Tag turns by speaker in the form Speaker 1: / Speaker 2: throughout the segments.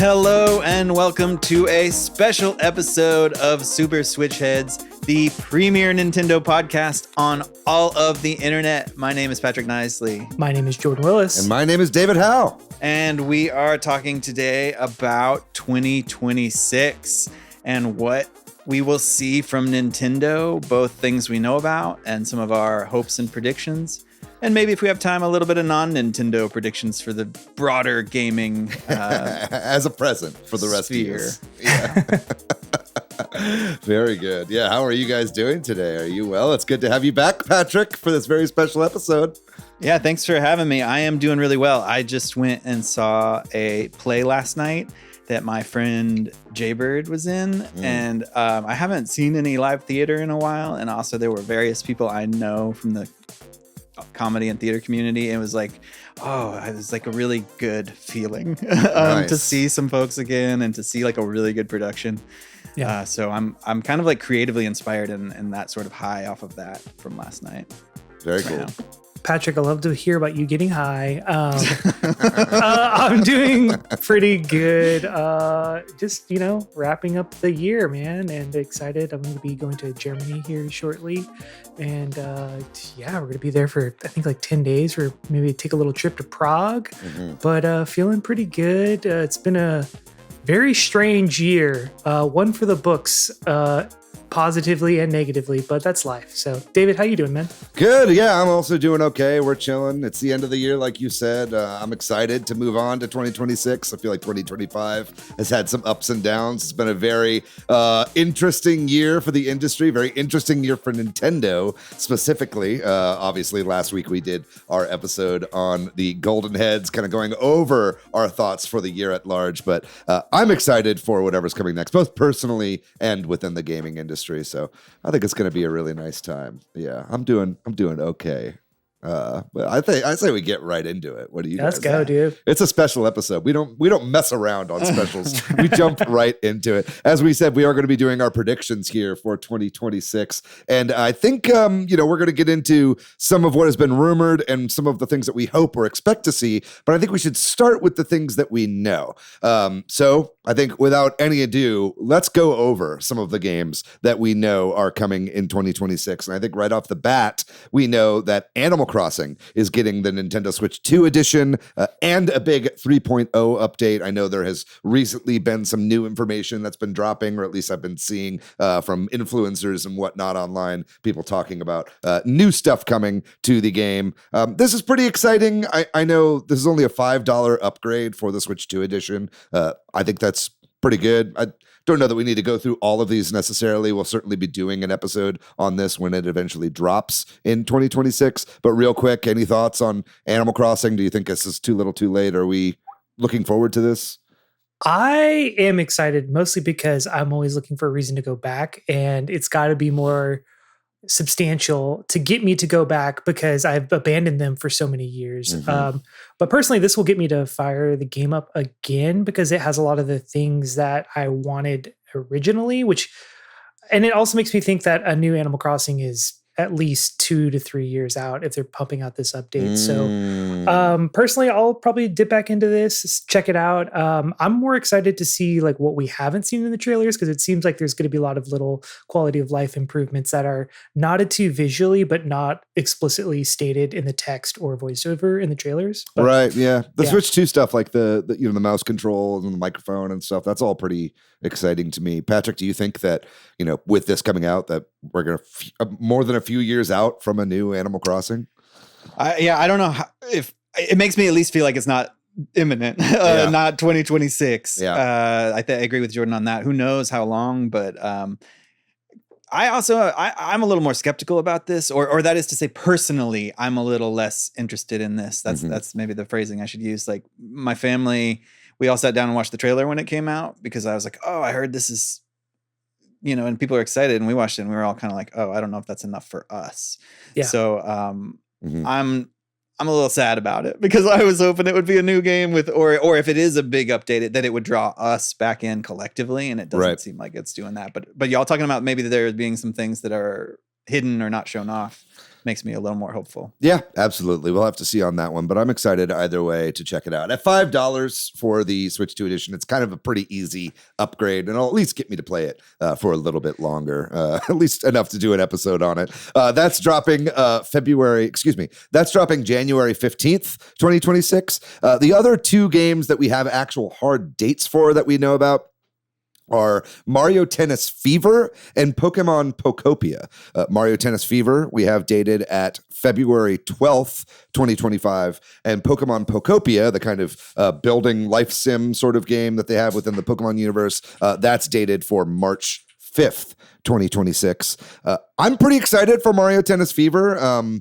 Speaker 1: Hello and welcome to a special episode of Super Switch Headz, the premier Nintendo podcast on all of the internet. My name is Patrick Knisely.
Speaker 2: My name is Jordan Willis.
Speaker 3: And my name is David Howe.
Speaker 1: And we are talking today about 2026 and what we will see from Nintendo, both things we know about and some of our hopes and predictions. And maybe if we have time, a little bit of non-Nintendo predictions for the broader gaming
Speaker 3: as a present for the rest
Speaker 1: sphere.
Speaker 3: of us. Yeah. Very good. Yeah, how are you guys doing today? Are you well? It's good to have you back, Patrick, for this very special episode.
Speaker 1: Yeah, thanks for having me. I am doing really well. I just went and saw a play last night that my friend Jaybird was in, and I haven't seen any live theater in a while, and also there were various people I know from the comedy and theater community. It was like, it was like a really good feeling to see some folks again and to see like a really good production. Yeah. So I'm kind of like creatively inspired and that sort of high off of that from last night.
Speaker 3: Very cool.
Speaker 2: Patrick, I love to hear about you getting high. I'm doing pretty good. Just, wrapping up the year, man, and excited. I'm going to be going to Germany here shortly. And we're going to be there for, I think, like 10 days or maybe take a little trip to Prague. But feeling pretty good. It's been a very strange year. One for the books, positively and negatively, but that's life. So, David, how you doing, man?
Speaker 3: Good. Yeah, I'm also doing okay. We're chilling. It's the end of the year, like you said. I'm excited to move on to 2026. I feel like 2025 has had some ups and downs. It's been a very interesting year for the industry, very interesting year for Nintendo specifically. Obviously, last week we did our episode on the Golden Heads, kind of going over our thoughts for the year at large. But I'm excited for whatever's coming next, both personally and within the gaming industry. So I think it's going to be a really nice time. Yeah, I'm doing okay. But I say we get right into it. What do you guys
Speaker 2: Let's go,
Speaker 3: think?
Speaker 2: dude.
Speaker 3: It's a special episode. We don't mess around on specials. We jump right into it. As we said, we are going to be doing our predictions here for 2026. And I think we're going to get into some of what has been rumored and some of the things that we hope or expect to see. But I think we should start with the things that we know. So I think without any ado, let's go over some of the games that we know are coming in 2026. And I think right off the bat, we know that Animal Crossing is getting the Nintendo Switch 2 edition and a big 3.0 update. I know there has recently been some new information that's been dropping, or at least I've been seeing from influencers and whatnot online, people talking about new stuff coming to the game. This is pretty exciting. I know this is only a $5 upgrade for the Switch 2 edition. I think that's pretty good. I don't know that we need to go through all of these necessarily. We'll certainly be doing an episode on this when it eventually drops in 2026. But real quick, any thoughts on Animal Crossing? Do you think this is too little too late? Are we looking forward to this?
Speaker 2: I am excited mostly because I'm always looking for a reason to go back, and it's got to be more substantial to get me to go back because I've abandoned them for so many years. But personally, this will get me to fire the game up again because it has a lot of the things that I wanted originally, and it also makes me think that a new Animal Crossing is at least 2 to 3 years out if they're pumping out this update. So personally, I'll probably dip back into this, check it out. I'm more excited to see like what we haven't seen in the trailers because it seems like there's going to be a lot of little quality of life improvements that are nodded to visually, but not explicitly stated in the text or voiceover in the trailers. But,
Speaker 3: right. Yeah. The Switch 2 stuff, like the mouse control and the microphone and stuff, that's all pretty exciting to me. Patrick, do you think that, with this coming out, that we're going to more than a few years out from a new Animal Crossing?
Speaker 1: I don't know if it makes me at least feel like it's not imminent, not 2026. Yeah. I agree with Jordan on that. Who knows how long, but I'm a little more skeptical about this, or that is to say, personally, I'm a little less interested in this. That's maybe the phrasing I should use. Like my family, we all sat down and watched the trailer when it came out because I was like, I heard this is, and people are excited, and we watched it and we were all kind of like, I don't know if that's enough for us. Yeah. So I'm a little sad about it because I was hoping it would be a new game with, or if it is a big update, that it would draw us back in collectively, and it doesn't seem like it's doing that. But y'all talking about maybe there being some things that are hidden or not shown off. makes me a little more hopeful.
Speaker 3: Yeah, absolutely. We'll have to see on that one, but I'm excited either way to check it out. At $5 for the Switch 2 edition, it's kind of a pretty easy upgrade, and it'll at least get me to play it for a little bit longer, at least enough to do an episode on it. That's dropping that's dropping January 15th, 2026. The other two games that we have actual hard dates for that we know about are Mario Tennis Fever and Pokemon Pokopia. Mario Tennis Fever, we have dated at February 12th, 2025. And Pokemon Pokopia, the kind of building life sim sort of game that they have within the Pokemon universe, that's dated for March 5th, 2026. I'm pretty excited for Mario Tennis Fever.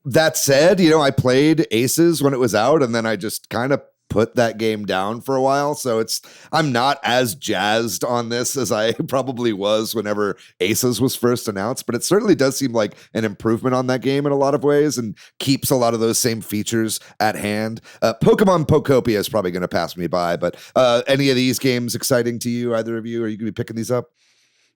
Speaker 3: That said, I played Aces when it was out, and then I just kind of put that game down for a while. So I'm not as jazzed on this as I probably was whenever Aces was first announced, but it certainly does seem like an improvement on that game in a lot of ways and keeps a lot of those same features at hand. Pokemon Pokopia is probably going to pass me by, but any of these games exciting to you, either of you? Are you going to be picking these up?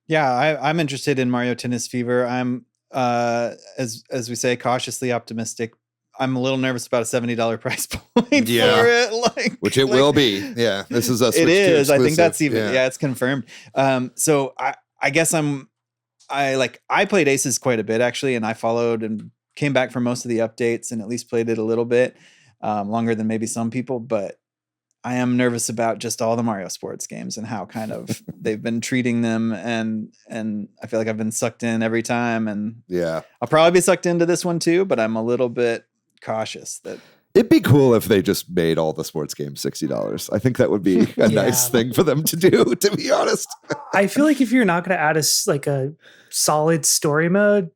Speaker 1: Yeah, I'm interested in Mario Tennis Fever. I'm, as we say, cautiously optimistic. I'm a little nervous about a $70 price point for it. Which
Speaker 3: it will be. Yeah, this is a Switch 2
Speaker 1: It is.
Speaker 3: exclusive.
Speaker 1: I think that's even, it's confirmed. So I guess I played Aces quite a bit actually, and I followed and came back for most of the updates and at least played it a little bit, longer than maybe some people, but I am nervous about just all the Mario sports games and how kind of they've been treating them, and I feel like I've been sucked in every time, and I'll probably be sucked into this one too, but I'm a little bit cautious that
Speaker 3: it'd be cool if they just made all the sports games $60. I think that would be a nice thing for them to do, to be honest.
Speaker 2: I feel like if you're not going to add a solid story mode,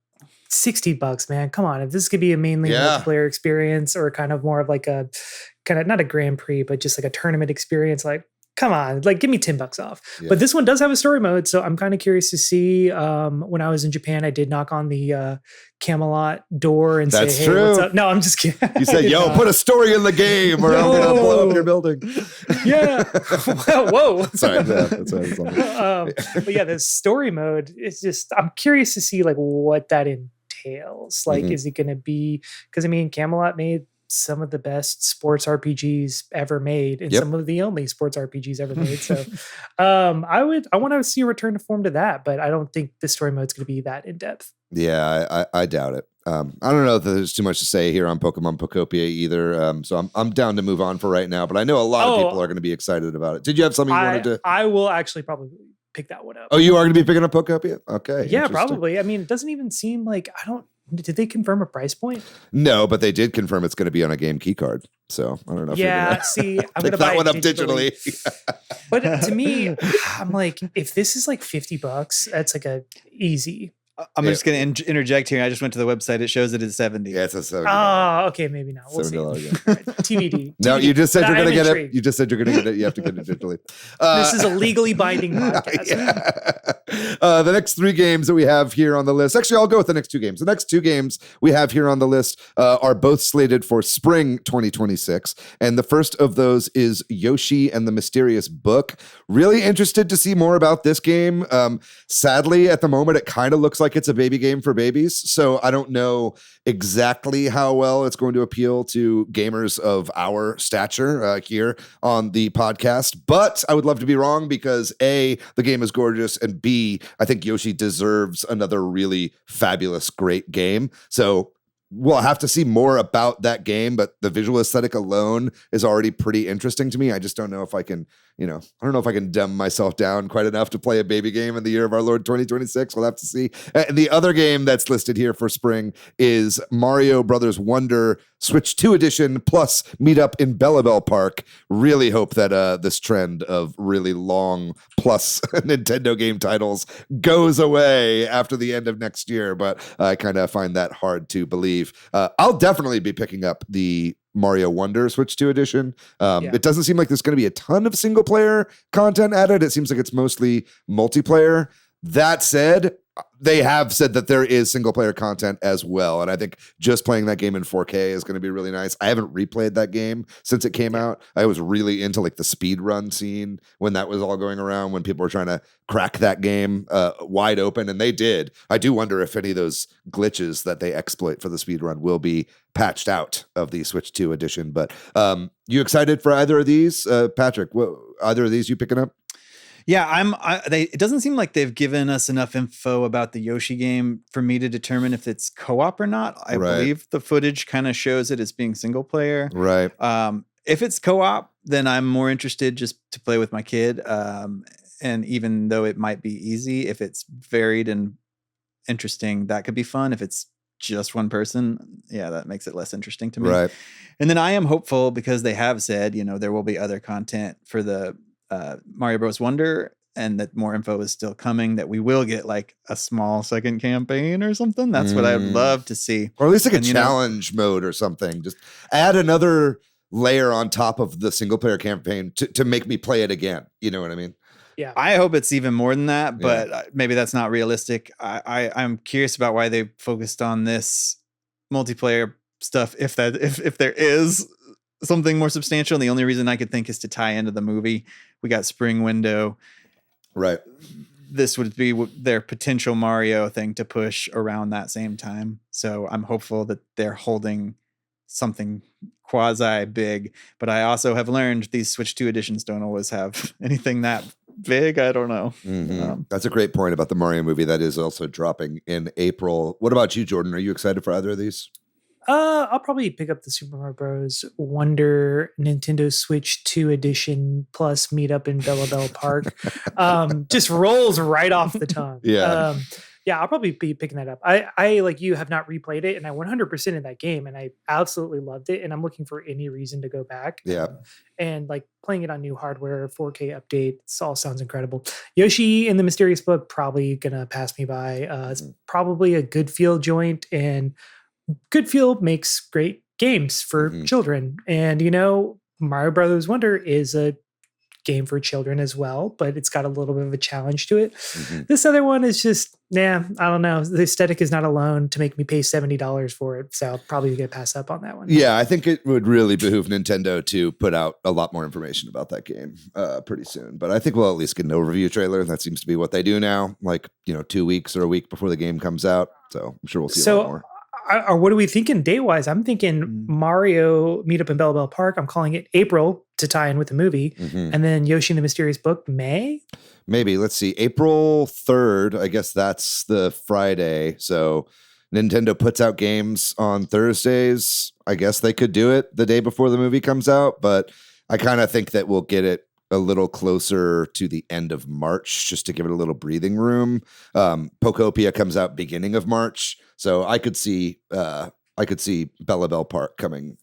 Speaker 2: $60, man, come on. If this could be a mainly multiplayer experience or kind of more of like a kind of not a Grand Prix, but just like a tournament experience, like, come on, like give me $10 off. Yeah. But this one does have a story mode, so I'm kind of curious to see. When I was in Japan, I did knock on the Camelot door and say, "Hey, what's up?" No, I'm just kidding.
Speaker 3: You said, "Yo, put a story in the game, or I'm gonna blow up your building."
Speaker 2: Yeah. Whoa.
Speaker 3: Sorry, that's what I was
Speaker 2: but yeah, the story mode is just. I'm curious to see like what that entails. Like, is it going to be? Because I mean, Camelot made some of the best sports RPGs ever made, and some of the only sports RPGs ever made. So I want to see a return to form to that, but I don't think the story mode's going to be that in depth.
Speaker 3: Yeah, I doubt it. I don't know if there's too much to say here on Pokemon Pokopia either. So I'm down to move on for right now, but I know a lot of people are going to be excited about it. Did you have something you wanted to?
Speaker 2: I will actually probably pick that one up.
Speaker 3: Oh, you are going to be picking up Pokopia? Okay.
Speaker 2: Yeah, probably. I mean, it doesn't even seem like did they confirm a price point?
Speaker 3: No, but they did confirm it's going to be on a game key card. So I don't know. If
Speaker 2: see, I'm
Speaker 3: going to buy that one up digitally.
Speaker 2: But to me, I'm like, if this is like $50, that's like a easy.
Speaker 1: I'm just going to interject here. I just went to the website. It shows it is 70.
Speaker 3: Yeah, it's a 70.
Speaker 2: Oh, okay, maybe not. We'll see. Right. TBD.
Speaker 3: No, you just said you're going to get it. You just said you're going to get it. You have to get it digitally.
Speaker 2: This is a legally binding podcast.
Speaker 3: The next three games that we have here on the list. Actually, I'll go with the next two games. The next two games we have here on the list are both slated for spring 2026. And the first of those is Yoshi and the Mysterious Book. Really interested to see more about this game. Sadly, at the moment, it kind of looks like it's a baby game for babies. So I don't know exactly how well it's going to appeal to gamers of our stature here on the podcast. But I would love to be wrong because A, the game is gorgeous, and B, I think Yoshi deserves another really fabulous, great game. So we'll have to see more about that game, but the visual aesthetic alone is already pretty interesting to me. I just don't know if I can, I don't know if I can dumb myself down quite enough to play a baby game in the year of our Lord 2026. We'll have to see. And the other game that's listed here for spring is Mario Brothers Wonder Switch 2 Edition plus Meetup in Bellabelle Park. Really hope that this trend of really long plus Nintendo game titles goes away after the end of next year, but I kind of find that hard to believe. I'll definitely be picking up the Mario Wonder Switch 2 Edition. It doesn't seem like there's going to be a ton of single player content added. It seems like it's mostly multiplayer. That said, they have said that there is single player content as well. And I think just playing that game in 4K is going to be really nice. I haven't replayed that game since it came out. I was really into like the speed run scene when that was all going around, when people were trying to crack that game wide open. And they did. I do wonder if any of those glitches that they exploit for the speed run will be patched out of the Switch 2 edition. But you excited for either of these? Patrick, either of these you picking up?
Speaker 1: Yeah, it doesn't seem like they've given us enough info about the Yoshi game for me to determine if it's co-op or not. I believe the footage kind of shows it as being single player.
Speaker 3: Right.
Speaker 1: If it's co-op, then I'm more interested just to play with my kid. And even though it might be easy, if it's varied and interesting, that could be fun. If it's just one person, that makes it less interesting to me.
Speaker 3: Right.
Speaker 1: And then I am hopeful because they have said, there will be other content for the Mario Bros. Wonder, and that more info is still coming, that we will get like a small second campaign or something. That's what I'd love to see.
Speaker 3: Or at least like a challenge mode or something. Just add another layer on top of the single player campaign to make me play it again. You know what I mean?
Speaker 2: Yeah.
Speaker 1: I hope it's even more than that, but maybe that's not realistic. I'm curious about why they focused on this multiplayer stuff. If there is something more substantial, and the only reason I could think is to tie into the movie. We got Spring Window.
Speaker 3: Right.
Speaker 1: This would be their potential Mario thing to push around that same time. So I'm hopeful that they're holding something quasi big, but I also have learned these Switch 2 editions don't always have anything that big. I don't know.
Speaker 3: That's a great point about the Mario movie. That is also dropping in April. What about you, Jordan? Are you excited for either of these?
Speaker 2: I'll probably pick up the Super Mario Bros. Wonder Nintendo Switch 2 edition plus Meetup in Bella Bell Park. Just rolls right off the tongue.
Speaker 3: Yeah.
Speaker 2: I'll probably be picking that up. I like you have not replayed it, and I 100% in that game, and I absolutely loved it, and I'm looking for any reason to go back.
Speaker 3: Yeah.
Speaker 2: And like playing it on new hardware, 4K update, it all sounds incredible. Yoshi and the Mysterious Book probably gonna pass me by. It's probably a good feel joint, and good feel makes great games for children. And, Mario Brothers Wonder is a game for children as well, but it's got a little bit of a challenge to it. This other one is just, I don't know. The aesthetic is not alone to make me pay $70 for it. So I'll probably get pass up on that one.
Speaker 3: Yeah, I think it would really behoove Nintendo to put out a lot more information about that game pretty soon. But I think we'll at least get an overview trailer. That seems to be what they do now, like, 2 weeks or a week before the game comes out. So I'm sure we'll see a lot more.
Speaker 2: What are we thinking date-wise? I'm thinking Mario Meetup in Bella Bell Park. I'm calling it April to tie in with the movie. And then Yoshi and the Mysterious Book, May?
Speaker 3: Maybe. Let's see. April 3rd. I guess that's the Friday. So Nintendo puts out games on Thursdays. I guess they could do it the day before the movie comes out. But I kind of think that we'll get it a little closer to the end of March, just to give it a little breathing room. Pokopia comes out beginning of March, so I could see Bella Bell Park coming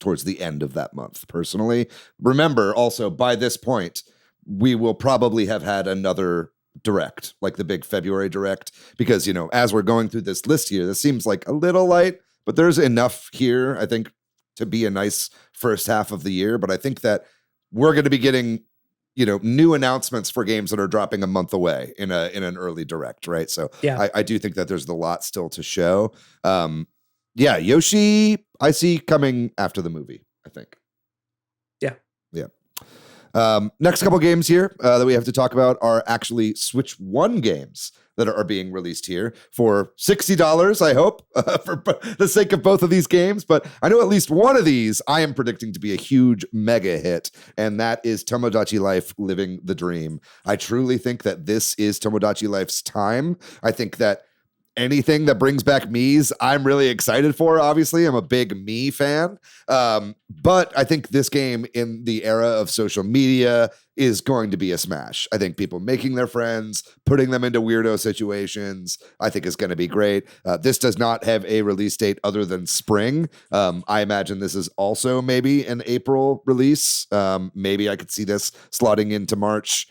Speaker 3: towards the end of that month. Personally, remember also by this point we will probably have had another direct, like the big February direct, because as we're going through this list here, this seems like a little light, but there's enough here, I think, to be a nice first half of the year. But I think that we're going to be getting new announcements for games that are dropping a month away in an early direct, right? So I do think that there's a lot still to show. Yoshi, I see coming after the movie, I think. Next couple games here that we have to talk about are actually Switch 1 games that are being released here for $60, I hope, for the sake of both of these games. But I know at least one of these I am predicting to be a huge mega hit, and that is Tomodachi Life Living the Dream. I truly think that this is Tomodachi Life's time. I think that anything that brings back Mii's, I'm really excited for. Obviously, I'm a big Mii fan. But I think this game in the era of social media is going to be a smash. I think people making their friends, putting them into weirdo situations, I think is going to be great. This does not have a release date other than spring. I imagine this is also maybe an April release. Maybe I could see this slotting into March.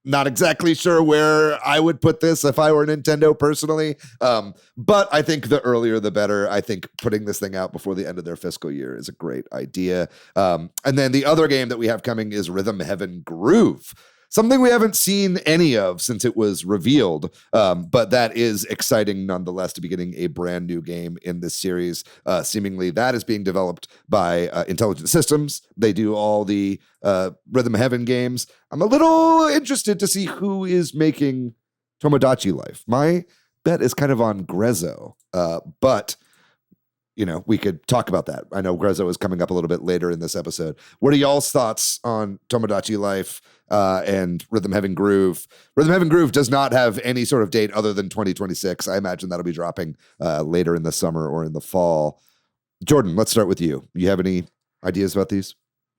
Speaker 3: Not exactly sure where I would put this if I were Nintendo personally. But I think the earlier the better. I think putting this thing out before the end of their fiscal year is a great idea. And then the other game that we have coming is Rhythm Heaven Groove. something we haven't seen any of since it was revealed. But that is exciting nonetheless to be getting a brand new game in this series. Seemingly that is being developed by Intelligent Systems. They do all the Rhythm Heaven games. I'm a little interested to see who is making Tomodachi Life. My bet is kind of on Grezzo, but we could talk about that. I know Grezzo is coming up a little bit later in this episode. What are y'all's thoughts on Tomodachi Life and Rhythm Heaven Groove? Rhythm Heaven Groove does not have any sort of date other than 2026. I imagine that'll be dropping later in the summer or in the fall. Jordan, let's start with you. You have any ideas about these?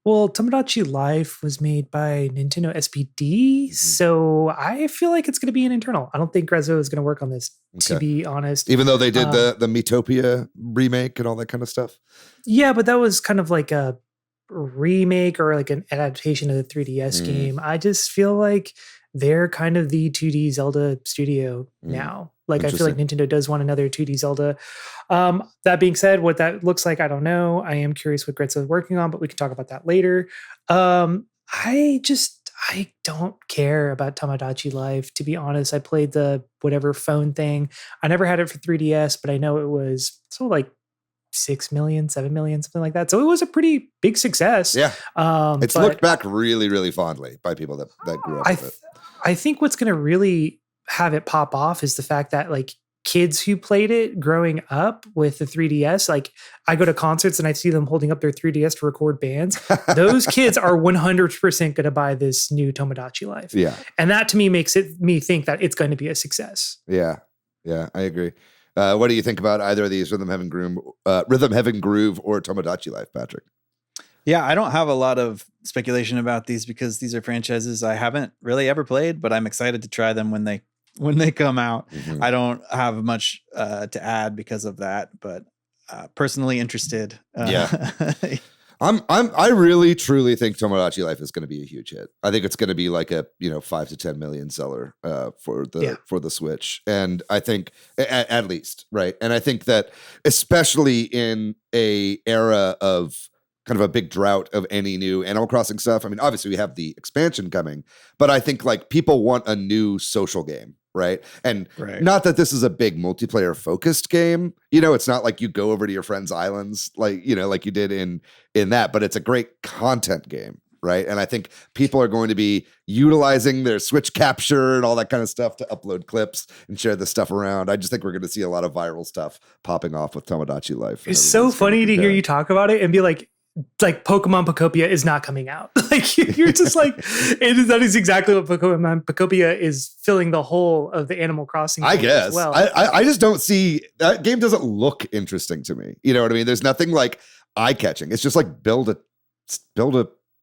Speaker 2: Well, Tomodachi Life was made by Nintendo SPD, so I feel like it's going to be an internal. I don't think Grezzo is going to work on this, to be honest.
Speaker 3: Even though they did the Miitopia remake and all that kind of stuff?
Speaker 2: Yeah, but that was kind of like a remake or like an adaptation of the 3DS game. I just feel like they're kind of the 2D Zelda studio now. Like, I feel like Nintendo does want another 2D Zelda. That being said, what that looks like, I don't know. I am curious what Grezzo is working on, but we can talk about that later. I don't care about Tomodachi Life, to be honest. I played the whatever phone thing. I never had it for 3DS, but I know it was like 6 million, 7 million, something like that. So it was a pretty big success.
Speaker 3: Yeah. It's looked back really, really fondly by people that grew up with it.
Speaker 2: I think what's going to really have it pop off is the fact that like kids who played it growing up with the 3DS, like I go to concerts and I see them holding up their 3DS to record bands. Those kids are 100% going to buy this new Tomodachi Life.
Speaker 3: Yeah.
Speaker 2: And that to me makes me think that it's going to be a success.
Speaker 3: Yeah. Yeah, I agree. What do you think about either of these, Rhythm Heaven Groove or Tomodachi Life, Patrick?
Speaker 1: Yeah, I don't have a lot of speculation about these because these are franchises I haven't really ever played, but I'm excited to try them when they come out. I don't have much to add because of that, but personally interested.
Speaker 3: I really truly think Tomodachi Life is going to be a huge hit. I think it's going to be like a 5 to 10 million seller for the Switch, and I think at least, right. And I think that especially in a era of kind of a big drought of any new Animal Crossing stuff. I mean, obviously we have the expansion coming, but I think like people want a new social game, right? And not that this is a big multiplayer focused game. It's not like you go over to your friends' islands like you did in that, but it's a great content game, right? And I think people are going to be utilizing their Switch capture and all that kind of stuff to upload clips and share this stuff around. I just think we're going to see a lot of viral stuff popping off with Tomodachi Life.
Speaker 2: It's so funny to hear you talk about it and be like Pokemon Pokopia is not coming out. Like you're just like, that is exactly what Pokemon Pokopia is filling the hole of the Animal Crossing.
Speaker 3: I guess.
Speaker 2: As well.
Speaker 3: I just don't see that game doesn't look interesting to me. You know what I mean? There's nothing like eye catching. It's just like build a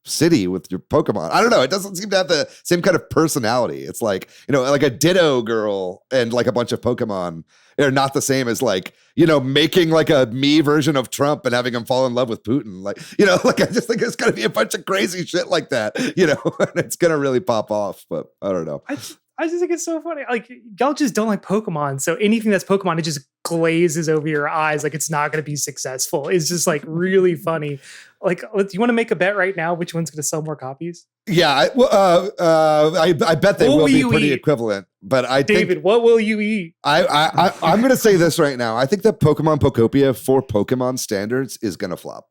Speaker 3: city with your Pokemon. I don't know. It doesn't seem to have the same kind of personality. It's like, like a Ditto girl and like a bunch of Pokemon are not the same as like, making like a me version of Trump and having him fall in love with Putin. Like, like I just think it's going to be a bunch of crazy shit like that, and it's going to really pop off, but I don't know.
Speaker 2: I just think it's so funny. Like y'all just don't like Pokemon. So anything that's Pokemon, it just glazes over your eyes. Like it's not going to be successful. It's just like really funny. Like, do you want to make a bet right now? Which one's going to sell more copies?
Speaker 3: Yeah. I bet they will be pretty equivalent, but
Speaker 2: David, what will you eat?
Speaker 3: I'm going to say this right now. I think that Pokemon Pokopia for Pokemon standards is going to flop.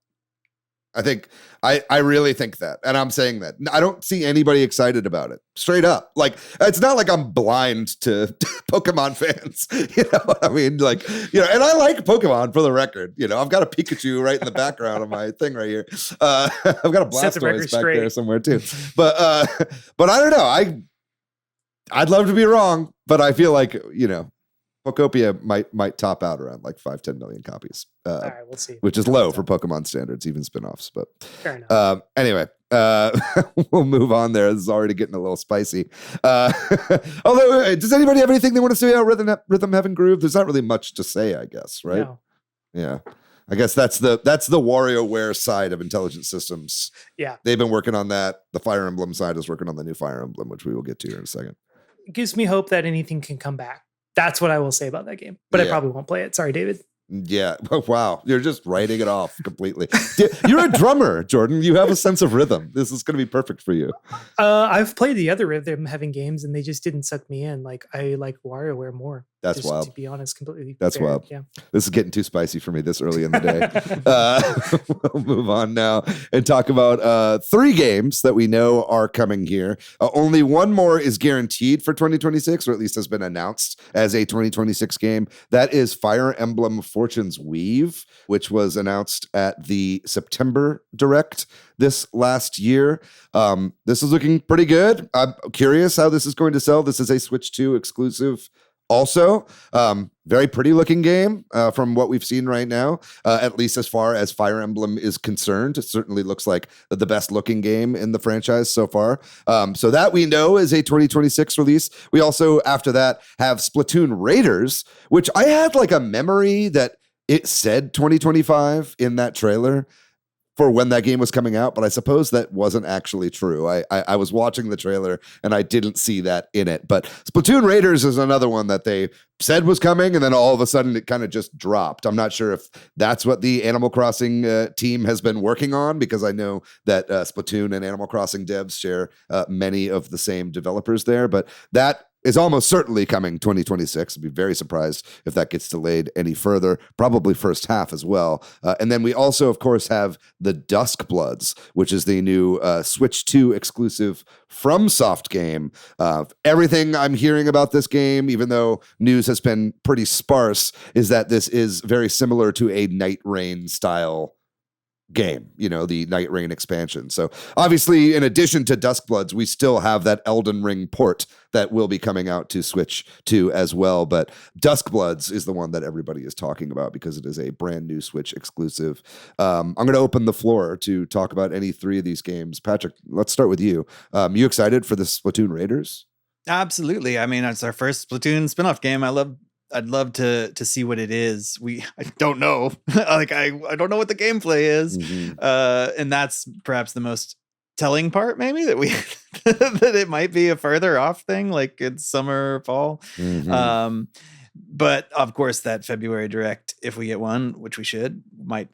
Speaker 3: I really think that. And I'm saying that. I don't see anybody excited about it. Straight up. Like, it's not like I'm blind to Pokemon fans. I mean? Like, and I like Pokemon for the record. I've got a Pikachu right in the background of my thing right here. I've got a Blastoise back there somewhere too. But I don't know. I'd love to be wrong, but I feel like, Pokopia might top out around like 5-10 million copies.
Speaker 2: All right, we'll see.
Speaker 3: Which is low for Pokemon standards, even spinoffs. But
Speaker 2: fair enough.
Speaker 3: Anyway, we'll move on there. This is already getting a little spicy. Although, does anybody have anything they want to say about Rhythm Heaven Groove? There's not really much to say, I guess, right?
Speaker 2: No.
Speaker 3: Yeah. I guess that's the WarioWare side of Intelligent Systems.
Speaker 2: Yeah.
Speaker 3: They've been working on that. The Fire Emblem side is working on the new Fire Emblem, which we will get to here in a second.
Speaker 2: It gives me hope that anything can come back. That's what I will say about that game. But I probably won't play it. Sorry, David.
Speaker 3: Yeah. Wow. You're just writing it off completely. You're a drummer, Jordan. You have a sense of rhythm. This is going to be perfect for you.
Speaker 2: I've played the other rhythm having games and they just didn't suck me in. Like I like WarioWare more.
Speaker 3: That's
Speaker 2: just
Speaker 3: wild.
Speaker 2: To be honest, completely.
Speaker 3: That's
Speaker 2: fair.
Speaker 3: wild.
Speaker 2: Yeah.
Speaker 3: This is getting too spicy for me this early in the day. We'll move on now and talk about 3 games that we know are coming here. Only one more is guaranteed for 2026, or at least has been announced as a 2026 game. That is Fire Emblem Fortune's Weave, which was announced at the September Direct this last year. This is looking pretty good. I'm curious how this is going to sell. This is a Switch 2 exclusive. Also, very pretty looking game from what we've seen right now, at least as far as Fire Emblem is concerned. It certainly looks like the best looking game in the franchise so far. So that we know is a 2026 release. We also, after that, have Splatoon Raiders, which I had like a memory that it said 2025 in that trailer for when that game was coming out, but I suppose that wasn't actually true. I was watching the trailer and I didn't see that in it. But Splatoon Raiders is another one that they said was coming, and then all of a sudden it kind of just dropped. I'm not sure if that's what the Animal Crossing team has been working on, because I know that Splatoon and Animal Crossing devs share many of the same developers there, but that is almost certainly coming 2026. I'd be very surprised if that gets delayed any further, probably first half as well. And then we also, of course, have the Dusk Bloods, which is the new Switch 2 exclusive FromSoft game. Everything I'm hearing about this game, even though news has been pretty sparse, is that this is very similar to a Night Rain style game, the Night Rain expansion. So obviously, in addition to Duskbloods, we still have that Elden Ring port that will be coming out to Switch 2 as well. But Duskbloods is the one that everybody is talking about because it is a brand new Switch exclusive. I'm going to open the floor to talk about any 3 of these games. Patrick, let's start with you. You excited for the Splatoon Raiders?
Speaker 1: Absolutely. I mean, it's our first Splatoon spinoff game. I'd love to see what it is. I don't know. Like I don't know what the gameplay is. And that's perhaps the most telling part, maybe, that we that it might be a further off thing, like it's summer, fall. But of course that February Direct, if we get one, which we should, might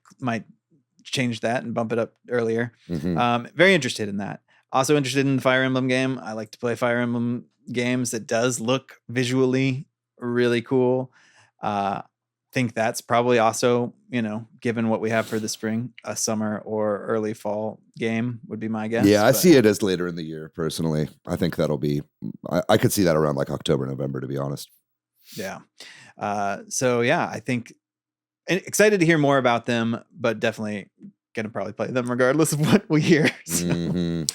Speaker 1: change that and bump it up earlier. Very interested in that. Also interested in the Fire Emblem game. I like to play Fire Emblem games. It does look visually really cool. Think that's probably also, given what we have for the spring, a summer or early fall game would be my guess.
Speaker 3: Yeah, I see it as later in the year, personally. I think that'll be, I could see that around like October, November, to be honest.
Speaker 1: Yeah. So yeah, I think excited to hear more about them, but definitely gonna probably play them regardless of what we hear. So.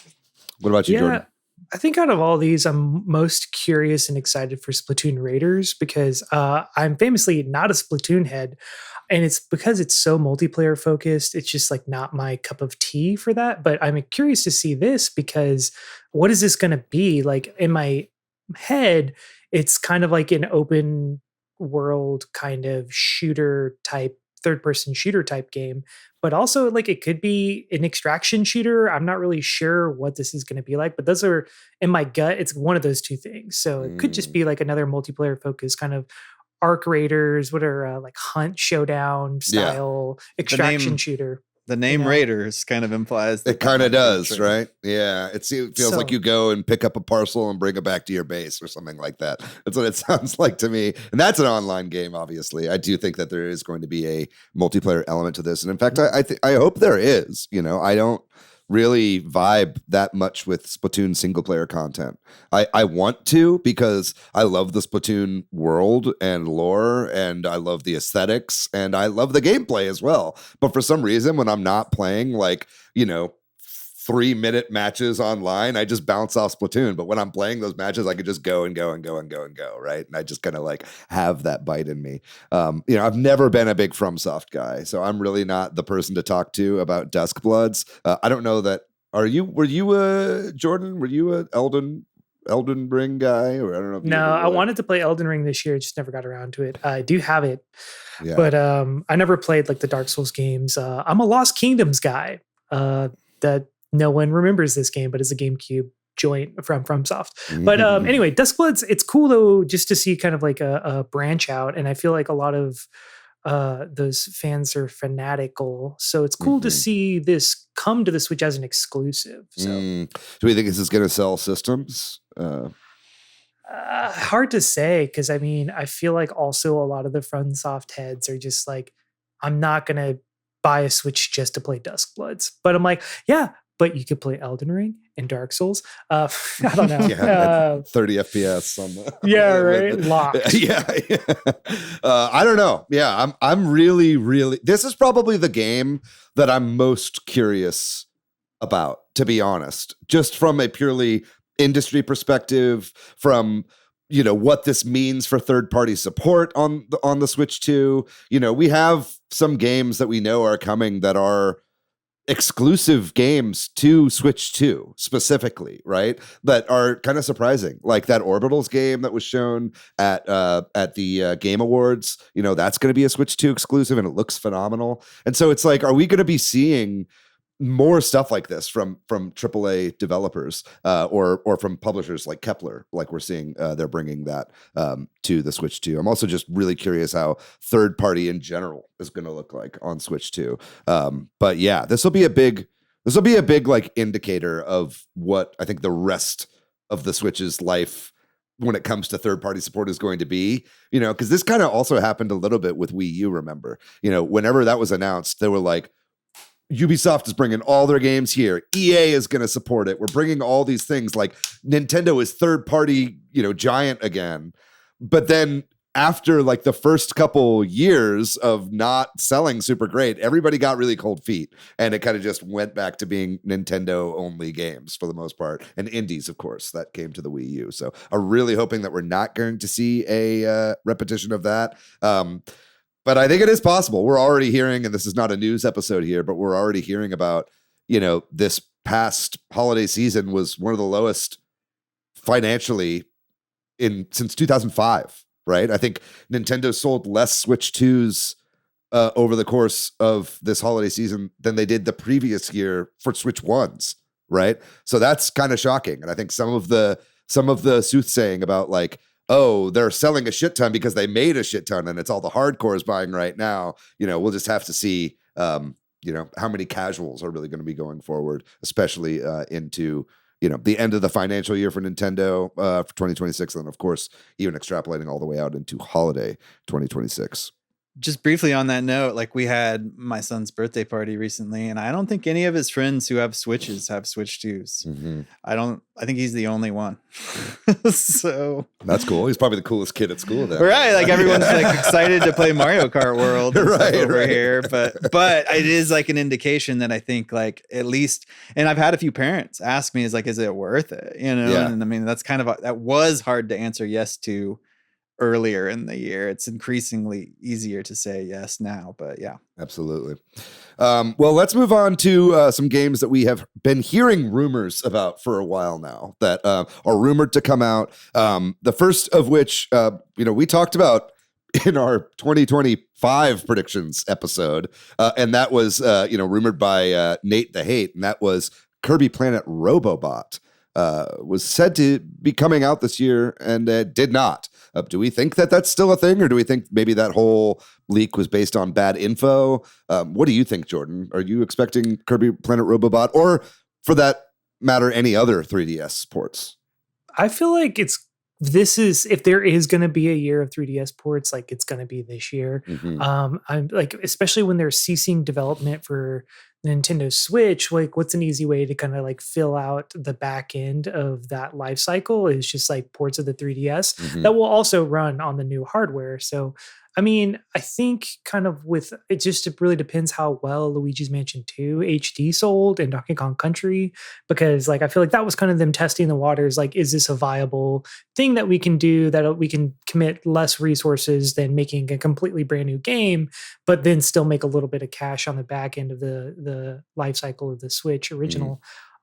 Speaker 3: What about you, Jordan?
Speaker 2: I think out of all these, I'm most curious and excited for Splatoon Raiders because I'm famously not a Splatoon head. And it's because it's so multiplayer focused. It's just like not my cup of tea for that. But I'm curious to see this because what is this going to be? Like in my head, it's kind of like an open world kind of shooter type, third person shooter type game. But also like it could be an extraction shooter. I'm not really sure what this is going to be like, but those are in my gut. It's one of those two things. So it could just be like another multiplayer focused kind of Arc Raiders, what are like hunt showdown style extraction shooter.
Speaker 1: The name Raiders kind of implies
Speaker 3: it kind of does, right? Yeah. It feels like you go and pick up a parcel and bring it back to your base or something like that. That's what it sounds like to me. And that's an online game, obviously. I do think that there is going to be a multiplayer element to this. And in fact, I hope there is. I don't really vibe that much with Splatoon single player content. I want to because I love the Splatoon world and lore, and I love the aesthetics, and I love the gameplay as well. But for some reason, when I'm not playing 3-minute matches online, I just bounce off Splatoon. But when I'm playing those matches, I could just go and go and go and go and go, right? And I just kind of like have that bite in me. I've never been a big FromSoft guy, so I'm really not the person to talk to about Duskbloods. I don't know that. Were you Jordan? Were you a Elden Ring guy? Or I don't know.
Speaker 2: No, I wanted to play Elden Ring this year. Just never got around to it. I do have it, but I never played like the Dark Souls games. I'm a Lost Kingdoms guy. That no one remembers this game, but it's a GameCube joint from FromSoft. But anyway, Duskbloods, it's cool though, just to see kind of like a branch out. And I feel like a lot of those fans are fanatical. So it's cool to see this come to the Switch as an exclusive. So
Speaker 3: do we think this is going to sell systems?
Speaker 2: Hard to say, because I mean, I feel like also a lot of the FromSoft heads are just like, I'm not gonna buy a Switch just to play Duskbloods, but I'm like, yeah, but you could play Elden Ring and Dark Souls. I don't know.
Speaker 3: Yeah, 30 FPS on the
Speaker 2: yeah, right. Locked.
Speaker 3: Yeah. I don't know. Yeah, I'm really. This is probably the game that I'm most curious about, to be honest, just from a purely industry perspective, from what this means for third-party support on the Switch 2. We have some games that we know are coming that are exclusive games to Switch 2 specifically, right? That are kind of surprising, like that Orbitals game that was shown at the Game Awards. That's going to be a Switch 2 exclusive, and it looks phenomenal. And so it's like, are we going to be seeing more stuff like this from AAA developers or from publishers like Kepler, like we're seeing they're bringing that to the Switch 2. I'm also just really curious how third party in general is going to look like on Switch 2. But yeah, this will be a big like indicator of what I think the rest of the Switch's life when it comes to third party support is going to be, because this kind of also happened a little bit with Wii U. Remember, whenever that was announced, they were like, Ubisoft is bringing all their games here. EA is going to support it. We're bringing all these things. Like Nintendo is third party, giant again. But then after like the first couple years of not selling super great, everybody got really cold feet, and it kind of just went back to being Nintendo only games for the most part, and indies, of course, that came to the Wii U. So I'm really hoping that we're not going to see a repetition of that. But I think it is possible. We're already hearing, and this is not a news episode here, but we're already hearing about, this past holiday season was one of the lowest financially since 2005, right? I think Nintendo sold less Switch 2s over the course of this holiday season than they did the previous year for Switch 1s, right? So that's kind of shocking. And I think some of the soothsaying about like, oh, they're selling a shit ton because they made a shit ton and it's all the hardcores buying right now. We'll just have to see, how many casuals are really going to be going forward, especially into, the end of the financial year for Nintendo for 2026. And of course, even extrapolating all the way out into holiday 2026.
Speaker 1: Just briefly on that note, like we had my son's birthday party recently, and I don't think any of his friends who have Switches have Switch 2s.
Speaker 3: Mm-hmm.
Speaker 1: I think he's the only one. So
Speaker 3: that's cool. He's probably the coolest kid at school then.
Speaker 1: Right. Like everyone's like excited to play Mario Kart World over here. But it is like an indication that I think like at least, and I've had a few parents ask me, is it worth it?
Speaker 3: Yeah.
Speaker 1: And I mean, that's kind of, that was hard to answer yes to earlier in the year. It's increasingly easier to say yes now, but yeah.
Speaker 3: Absolutely. Well, let's move on to some games that we have been hearing rumors about for a while now that are rumored to come out. The first of which, we talked about in our 2025 predictions episode, and that was, rumored by Nate the Hate, and that was Kirby Planet Robobot. Was said to be coming out this year and did not. Do we think that that's still a thing, or do we think maybe that whole leak was based on bad info? What do you think, Jordan? Are you expecting Kirby Planet Robobot, or for that matter, any other 3DS ports?
Speaker 2: I feel like if there is going to be a year of 3DS ports, like it's going to be this year.
Speaker 3: Mm-hmm.
Speaker 2: I'm like, especially when they're ceasing development for Nintendo Switch, like what's an easy way to kind of like fill out the back end of that life cycle is just like ports of the 3DS that will also run on the new hardware. So, I mean, I think kind of it really depends how well Luigi's Mansion 2 HD sold and Donkey Kong Country, because like I feel like that was kind of them testing the waters. Like, is this a viable thing that we can do, that we can commit less resources than making a completely brand new game, but then still make a little bit of cash on the back end of the life cycle of the Switch original.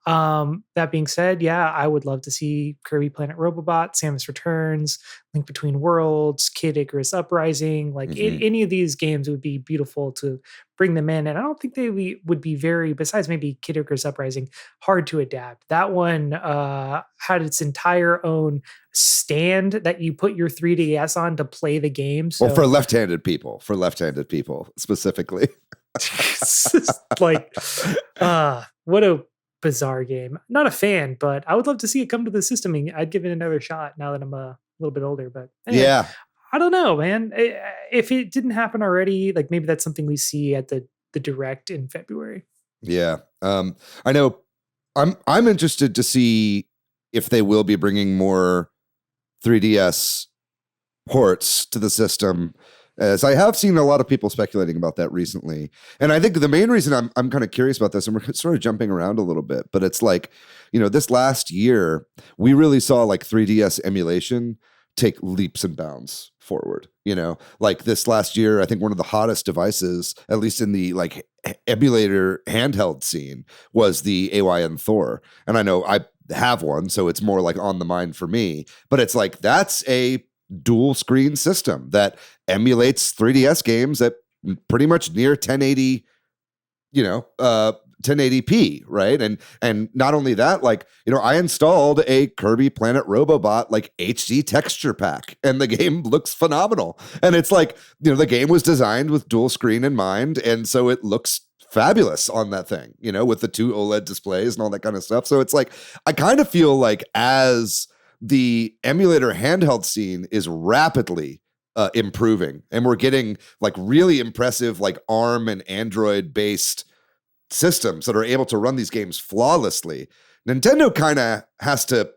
Speaker 2: That being said, yeah, I would love to see Kirby Planet Robobot, Samus Returns, Link Between Worlds, Kid Icarus Uprising. Like any of these games would be beautiful to bring them in. And I don't think would be very, besides maybe Kid Icarus Uprising, hard to adapt. That one had its entire own stand that you put your 3DS on to play the game. So,
Speaker 3: well, for left-handed people specifically.
Speaker 2: like, what a bizarre game. Not a fan, but I would love to see it come to the system. I'd give it another shot now that I'm a little bit older. But anyway,
Speaker 3: yeah,
Speaker 2: I don't know, man. If it didn't happen already, like maybe that's something we see at the Direct in February.
Speaker 3: Yeah, I know. I'm interested to see if they will be bringing more 3DS ports to the system, as I have seen a lot of people speculating about that recently. And I think the main reason I'm kind of curious about this, and we're sort of jumping around a little bit, but it's like, this last year, we really saw like 3DS emulation take leaps and bounds forward. Like this last year, I think one of the hottest devices, at least in the like emulator handheld scene, was the AYN Thor. And I know I have one, so it's more like on the mind for me, but it's like, that's a dual screen system that emulates 3DS games at pretty much near 1080, 1080p, right? And not only that, like, I installed a Kirby Planet Robobot like HD texture pack, and the game looks phenomenal. And it's like, the game was designed with dual screen in mind, and so it looks fabulous on that thing, with the 2 OLED displays and all that kind of stuff. So it's like, I kind of feel like as the emulator handheld scene is rapidly improving, and we're getting like really impressive like ARM and Android based systems that are able to run these games flawlessly, Nintendo kind of has to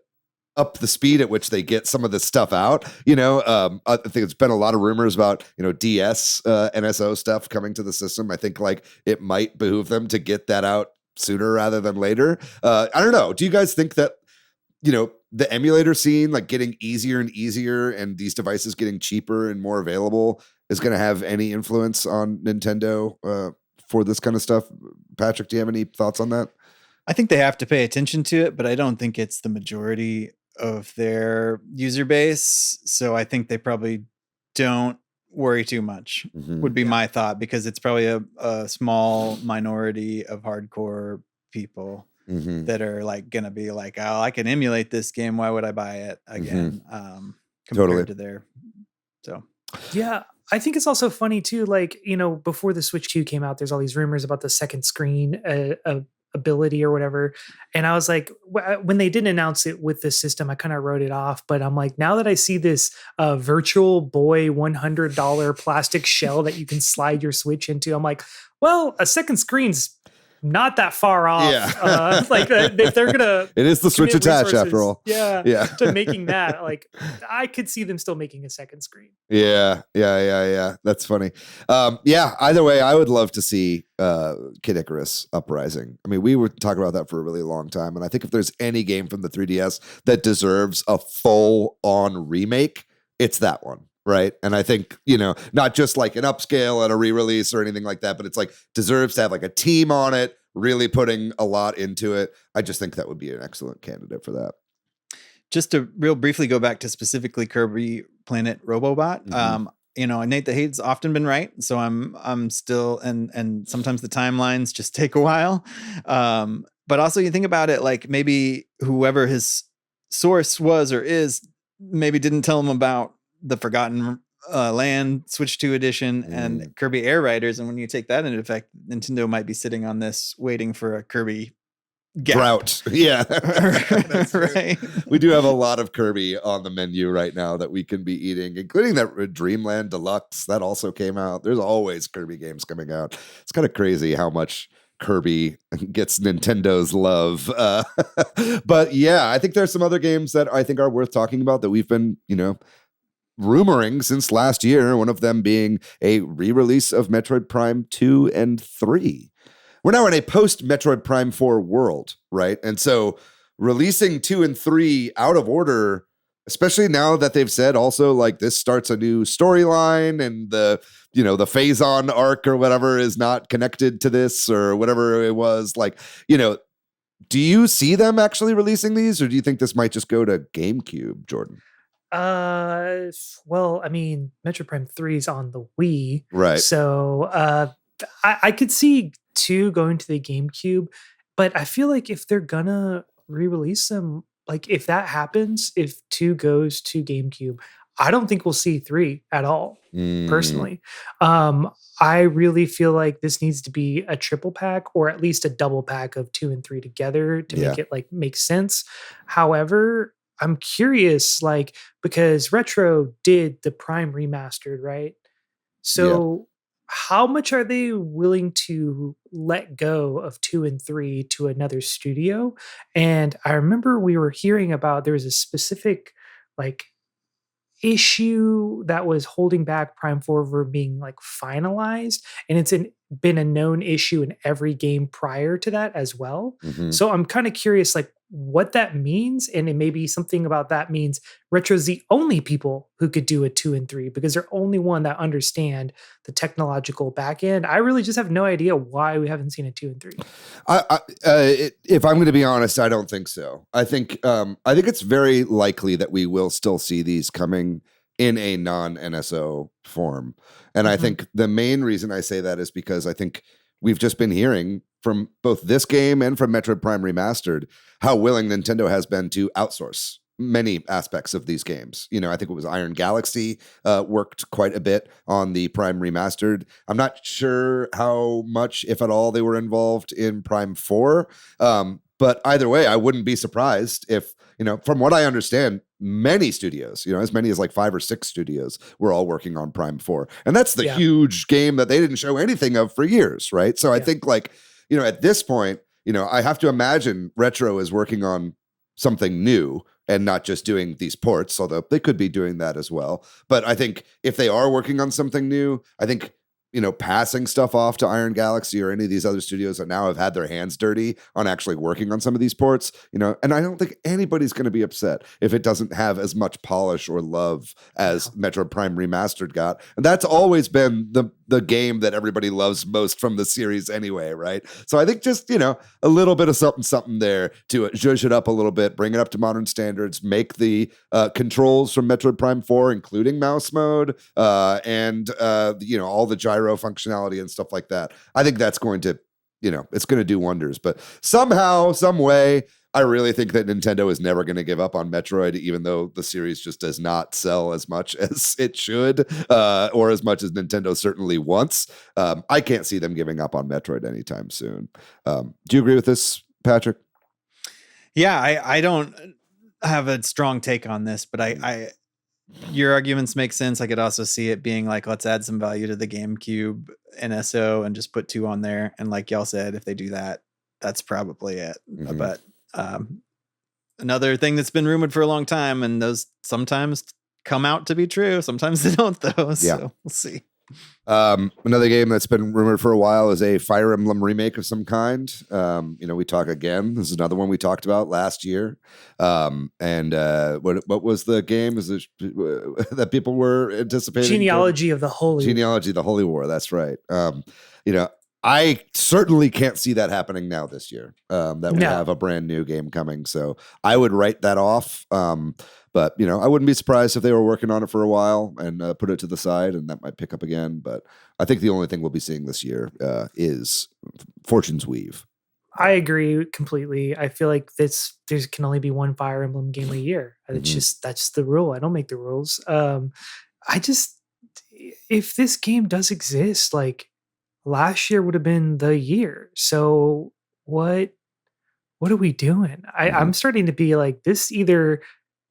Speaker 3: up the speed at which they get some of this stuff out. I think there's been a lot of rumors about, DS NSO stuff coming to the system. I think like it might behoove them to get that out sooner rather than later. I don't know. Do you guys think that, the emulator scene, like getting easier and easier and these devices getting cheaper and more available, is going to have any influence on Nintendo for this kind of stuff? Patrick, do you have any thoughts on that?
Speaker 1: I think they have to pay attention to it, but I don't think it's the majority of their user base. So I think they probably don't worry too much, would be my thought, because it's probably a small minority of hardcore people that are like going to be like, oh, I can emulate this game. Why would I buy it again? Compared to their, so.
Speaker 2: Yeah. I think it's also funny too, like, before the Switch 2 came out, there's all these rumors about the second screen ability or whatever. And I was like, when they didn't announce it with the system, I kind of wrote it off. But I'm like, now that I see this Virtual Boy $100 plastic shell that you can slide your Switch into, I'm like, well, a second screen's not that far off.
Speaker 3: Yeah.
Speaker 2: If they're gonna,
Speaker 3: it is the Switch attach after all.
Speaker 2: Yeah. To making that, like, I could see them still making a second screen.
Speaker 3: Yeah. That's funny. Either way, I would love to see Kid Icarus Uprising. I mean, we were talking about that for a really long time, and I think if there's any game from the 3DS that deserves a full-on remake, it's that one. Right. And I think, not just like an upscale and a re-release or anything like that, but it's like deserves to have like a team on it, really putting a lot into it. I just think that would be an excellent candidate for that.
Speaker 1: Just to real briefly go back to specifically Kirby Planet Robobot. Nate the Hate's often been right. So I'm still, and sometimes the timelines just take a while. But also you think about it, like maybe whoever his source was or is maybe didn't tell him about the Forgotten Land Switch 2 edition and Kirby Air Riders. And when you take that into effect, Nintendo might be sitting on this waiting for a Kirby
Speaker 3: drought. Yeah.
Speaker 1: Right.
Speaker 3: We do have a lot of Kirby on the menu right now that we can be eating, including that Dreamland Deluxe that also came out. There's always Kirby games coming out. It's kind of crazy how much Kirby gets Nintendo's love. But yeah, I think there's some other games that I think are worth talking about that we've been, rumoring since last year, one of them being a re-release of Metroid Prime 2 and 3. We're now in a post-Metroid Prime 4 world, right? And so releasing 2 and 3 out of order, especially now that they've said also like this starts a new storyline and the Phazon arc or whatever is not connected to this or whatever it was, like, Do you see them actually releasing these, or do you think this might just go to GameCube, Jordan?
Speaker 2: Well, I mean, Metroid Prime 3 is on the Wii,
Speaker 3: Right.
Speaker 2: so I could see 2 going to the GameCube, but I feel like if they're gonna re-release them, like if that happens, if 2 goes to GameCube, I don't think we'll see 3 at all.
Speaker 3: Mm,
Speaker 2: Personally, um, I really feel like this needs to be a triple pack or at least a double pack of 2 and 3 together to
Speaker 3: yeah.
Speaker 2: make it like make sense. However, I'm curious, like, because Retro did the Prime Remastered, right?
Speaker 3: Yeah.
Speaker 2: So, how much are they willing to let go of 2 and 3 to another studio? And I remember we were hearing about there was a specific, like, issue that was holding back Prime 4 from being, like, finalized, and been a known issue in every game prior to that as well.
Speaker 3: hmm
Speaker 2: So I'm kinda curious, like, what that means, and it may be something about that means Retro's the only people who could do a 2 and 3 because they're only one that understand the technological back end. I really just have no idea why we haven't seen a 2 and 3.
Speaker 3: If I'm going to be honest, I don't think so. I think it's very likely that we will still see these coming in a non-NSO form. And I
Speaker 2: Mhm.
Speaker 3: think the main reason I say that is because I think we've just been hearing from both this game and from Metroid Prime Remastered how willing Nintendo has been to outsource many aspects of these games. I think it was Iron Galaxy worked quite a bit on the Prime Remastered. I'm not sure how much, if at all, they were involved in Prime 4. But either way, I wouldn't be surprised if, from what I understand, many studios, as many as like 5 or 6 studios were all working on Prime 4. And that's the
Speaker 2: Yeah.
Speaker 3: huge game that they didn't show anything of for years, right? So I
Speaker 2: Yeah.
Speaker 3: think like, at this point, I have to imagine Retro is working on something new and not just doing these ports, although they could be doing that as well. But I think if they are working on something new, I think, passing stuff off to Iron Galaxy or any of these other studios that now have had their hands dirty on actually working on some of these ports, and I don't think anybody's going to be upset if it doesn't have as much polish or love as Metroid Prime Remastered got. And that's always been the game that everybody loves most from the series anyway, right? So I think just, a little bit of something there to zhuzh it up a little bit, bring it up to modern standards, make the controls from Metroid Prime 4, including mouse mode, and all the gyro functionality and stuff like that. I think that's going to, it's going to do wonders. But somehow, some way, I really think that Nintendo is never going to give up on Metroid, even though the series just does not sell as much as it should, or as much as Nintendo certainly wants. I can't see them giving up on Metroid anytime soon. Do you agree with this, Patrick?
Speaker 1: Yeah, I don't have a strong take on this, but I your arguments make sense. I could also see it being like, let's add some value to the GameCube NSO and just put 2 on there. And like y'all said, if they do that, that's probably it.
Speaker 3: Mhm.
Speaker 1: But another thing that's been rumored for a long time, and those sometimes come out to be true. Sometimes they don't, though. So we'll see.
Speaker 3: Another game that's been rumored for a while is a Fire Emblem remake of some kind. We talk again. This is another one we talked about last year. And what was the game? Is it that people were anticipating?
Speaker 2: Genealogy of the Holy
Speaker 3: Genealogy of the Holy War. That's right. I certainly can't see that happening now this year. That we have a brand new game coming. So I would write that off. But, I wouldn't be surprised if they were working on it for a while and put it to the side, and that might pick up again. But I think the only thing we'll be seeing this year is Fortune's Weave.
Speaker 2: I agree completely. I feel like there can only be one Fire Emblem game a year. It's that's the rule. I don't make the rules. If this game does exist, like last year would have been the year. So what are we doing? I'm starting to be like, this either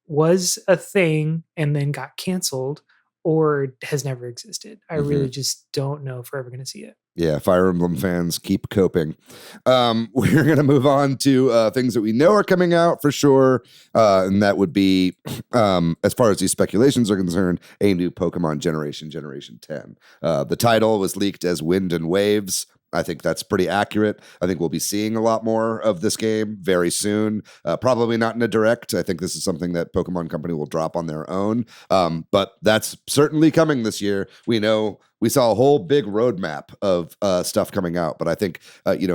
Speaker 2: was a thing and then got canceled or has never existed. I really just don't know if we're ever going to see it.
Speaker 3: Yeah, Fire Emblem fans keep coping. We're going to move on to things that we know are coming out for sure. And that would be, as far as these speculations are concerned, a new Pokemon Generation 10. The title was leaked as Wind and Waves. I think that's pretty accurate. I think we'll be seeing a lot more of this game very soon. Probably not in a direct. I think this is something that Pokemon Company will drop on their own. But that's certainly coming this year. We know we saw a whole big roadmap of stuff coming out. But I think,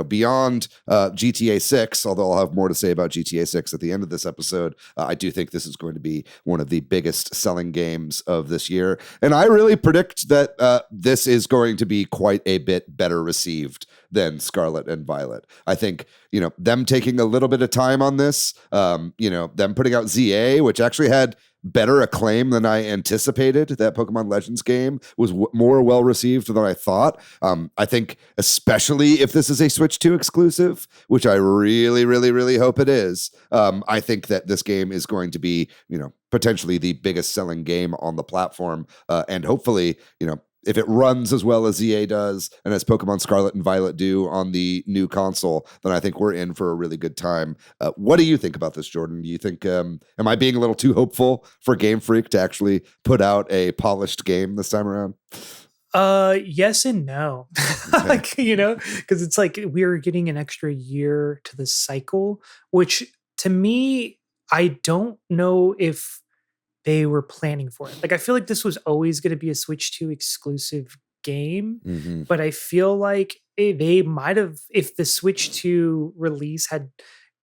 Speaker 3: beyond GTA 6, although I'll have more to say about GTA 6 at the end of this episode, I do think this is going to be one of the biggest selling games of this year. And I really predict that this is going to be quite a bit better received than Scarlet and Violet. I think, them taking a little bit of time on this, them putting out ZA, which actually had better acclaim than I anticipated. That Pokemon Legends game was more well received than I thought. I think especially if this is a Switch 2 exclusive, which I really, really, really hope it is, I think that this game is going to be, potentially the biggest selling game on the platform. And hopefully, if it runs as well as ZA does and as Pokemon Scarlet and Violet do on the new console, then I think we're in for a really good time. What do you think about this, Jordan? Do you think, am I being a little too hopeful for Game Freak to actually put out a polished game this time around?
Speaker 2: Yes and no. Because it's like we're getting an extra year to the cycle, which to me, I don't know if they were planning for it. Like, I feel like this was always going to be a Switch 2 exclusive game, but I feel like they might have, if the Switch 2 release had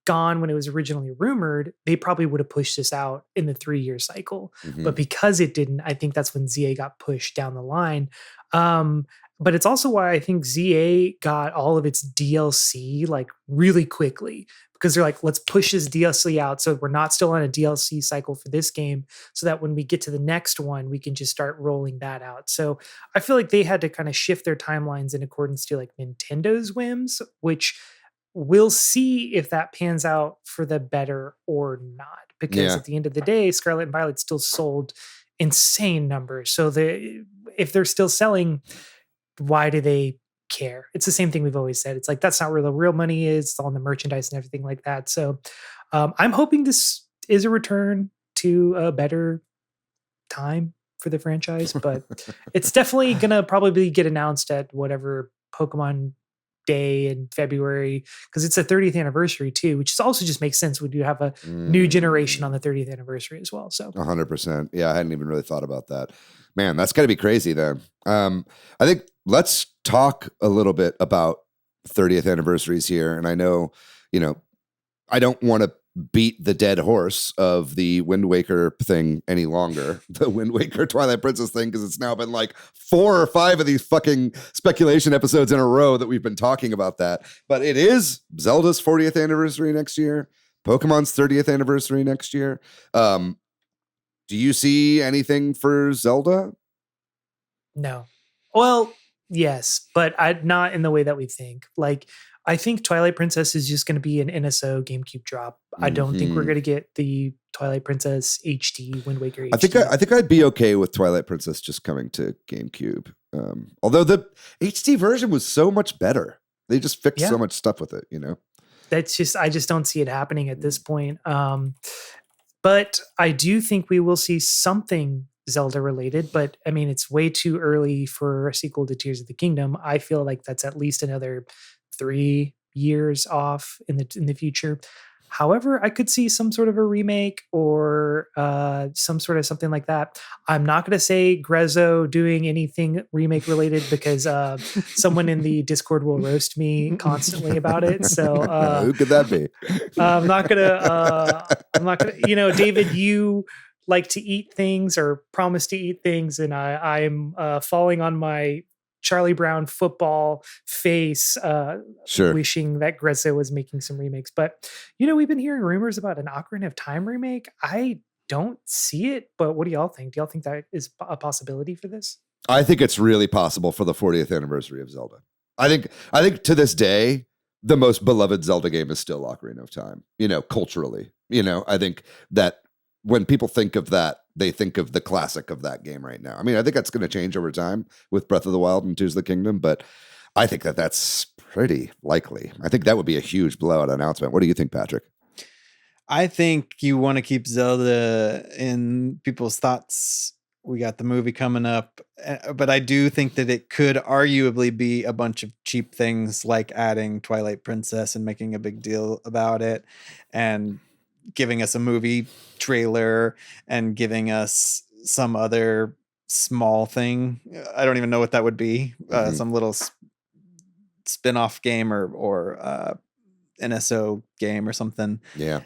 Speaker 2: gone when it was originally rumored, they probably would have pushed this out in the 3-year cycle. But because it didn't, I think that's when ZA got pushed down the line. But it's also why I think ZA got all of its DLC like really quickly, because they're like, let's push this DLC out so we're not still on a DLC cycle for this game, so that when we get to the next one, we can just start rolling that out. So I feel like they had to kind of shift their timelines in accordance to like Nintendo's whims, which we'll see if that pans out for the better or not. Because at the end of the day, Scarlet and Violet still sold insane numbers. So if they're still selling, why do they care? It's the same thing we've always said. It's like, that's not where the real money is. It's all in the merchandise and everything like that. So I'm hoping this is a return to a better time for the franchise, but it's definitely going to probably get announced at whatever Pokemon Day in February, because it's a 30th anniversary too, which also just makes sense. We do have a new generation on the 30th anniversary as well. So
Speaker 3: 100%. Yeah, I hadn't even really thought about that. Man, that's got to be crazy then. I think let's talk a little bit about 30th anniversaries here. And I know, I don't want to beat the dead horse of the Wind Waker thing any longer, the Wind Waker Twilight Princess thing, because it's now been like 4 or 5 of these fucking speculation episodes in a row that we've been talking about that. But it is Zelda's 40th anniversary next year, Pokemon's 30th anniversary next year. Do you see anything for Zelda?
Speaker 2: No. Well, yes, but not in the way that we think. Like, I think Twilight Princess is just going to be an NSO GameCube drop. I don't think we're going to get the Twilight Princess HD, Wind Waker HD.
Speaker 3: I think I'd be okay with Twilight Princess just coming to GameCube. Although the HD version was so much better. They just fixed so much stuff with it,
Speaker 2: That's just, I just don't see it happening at this point. But I do think we will see something Zelda related, but I mean, it's way too early for a sequel to Tears of the Kingdom. I feel like that's at least another 3 years off in the future. However, I could see some sort of a remake or some sort of something like that. I'm not going to say Grezzo doing anything remake related, because someone in the Discord will roast me constantly about it. So
Speaker 3: who could that be?
Speaker 2: I'm not gonna, David, you like to eat things or promise to eat things, and I'm falling on my Charlie Brown football face, wishing that Grezzo was making some remakes. But, we've been hearing rumors about an Ocarina of Time remake. I don't see it, but what do y'all think? Do y'all think that is a possibility for this?
Speaker 3: I think it's really possible for the 40th anniversary of Zelda. I think to this day, the most beloved Zelda game is still Ocarina of Time, culturally. I think that when people think of that, they think of the classic of that game right now. I mean, I think that's going to change over time with Breath of the Wild and Tears of the Kingdom, but I think that that's pretty likely. I think that would be a huge blowout announcement. What do you think, Patrick?
Speaker 1: I think you want to keep Zelda in people's thoughts. We got the movie coming up, but I do think that it could arguably be a bunch of cheap things like adding Twilight Princess and making a big deal about it and giving us a movie trailer and giving us some other small thing. I don't even know what that would be. Some little spin-off game or NSO game or something.
Speaker 3: Yeah.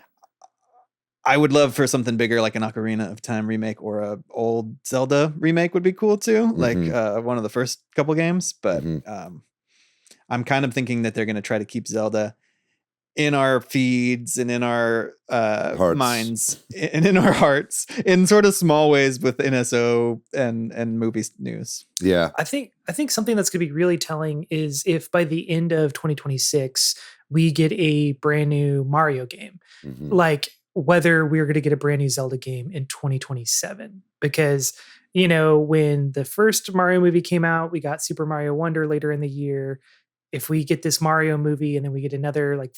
Speaker 1: I would love for something bigger, like an Ocarina of Time remake or a old Zelda remake would be cool too. Like one of the first couple games. But I'm kind of thinking that they're going to try to keep Zelda in our feeds and in our minds and in our hearts in sort of small ways with NSO and movie news.
Speaker 3: Yeah.
Speaker 2: I think something that's going to be really telling is if by the end of 2026 we get a brand new Mario game, like whether we're going to get a brand new Zelda game in 2027, because when the first Mario movie came out, we got Super Mario Wonder later in the year. If we get this Mario movie and then we get another like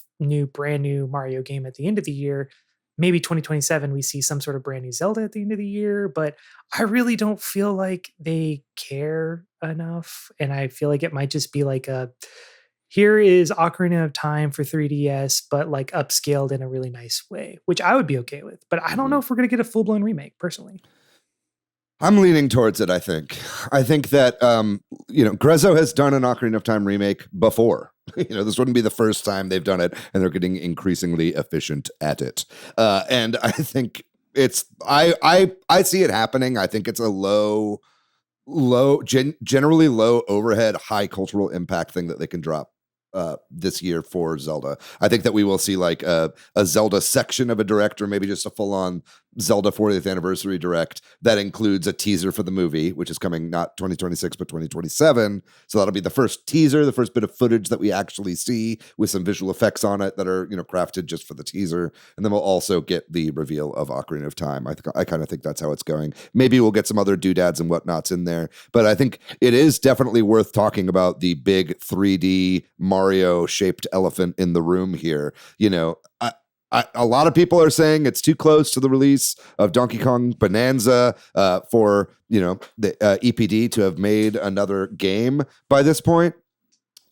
Speaker 2: brand new Mario game at the end of the year, maybe 2027, we see some sort of brand new Zelda at the end of the year. But I really don't feel like they care enough. And I feel like it might just be like here is Ocarina of Time for 3DS, but like upscaled in a really nice way, which I would be okay with. But I don't know if we're going to get a full-blown remake personally.
Speaker 3: I'm leaning towards it, I think. I think that, Grezzo has done an Ocarina of Time remake before. This wouldn't be the first time they've done it, and they're getting increasingly efficient at it. And I think I see it happening. I think it's a generally low overhead, high cultural impact thing that they can drop this year for Zelda. I think that we will see like a Zelda section of a direct, or maybe just a full-on Zelda 40th anniversary direct that includes a teaser for the movie, which is coming not 2026 but 2027. So that'll be the first teaser, the first bit of footage that we actually see with some visual effects on it that are crafted just for the teaser. And then we'll also get the reveal of Ocarina of Time. I kind of think that's how it's going. Maybe we'll get some other doodads and whatnots in there, but I think it is definitely worth talking about the big 3D Mario shaped elephant in the room here. A lot of people are saying it's too close to the release of Donkey Kong Bananza for the EPD to have made another game by this point.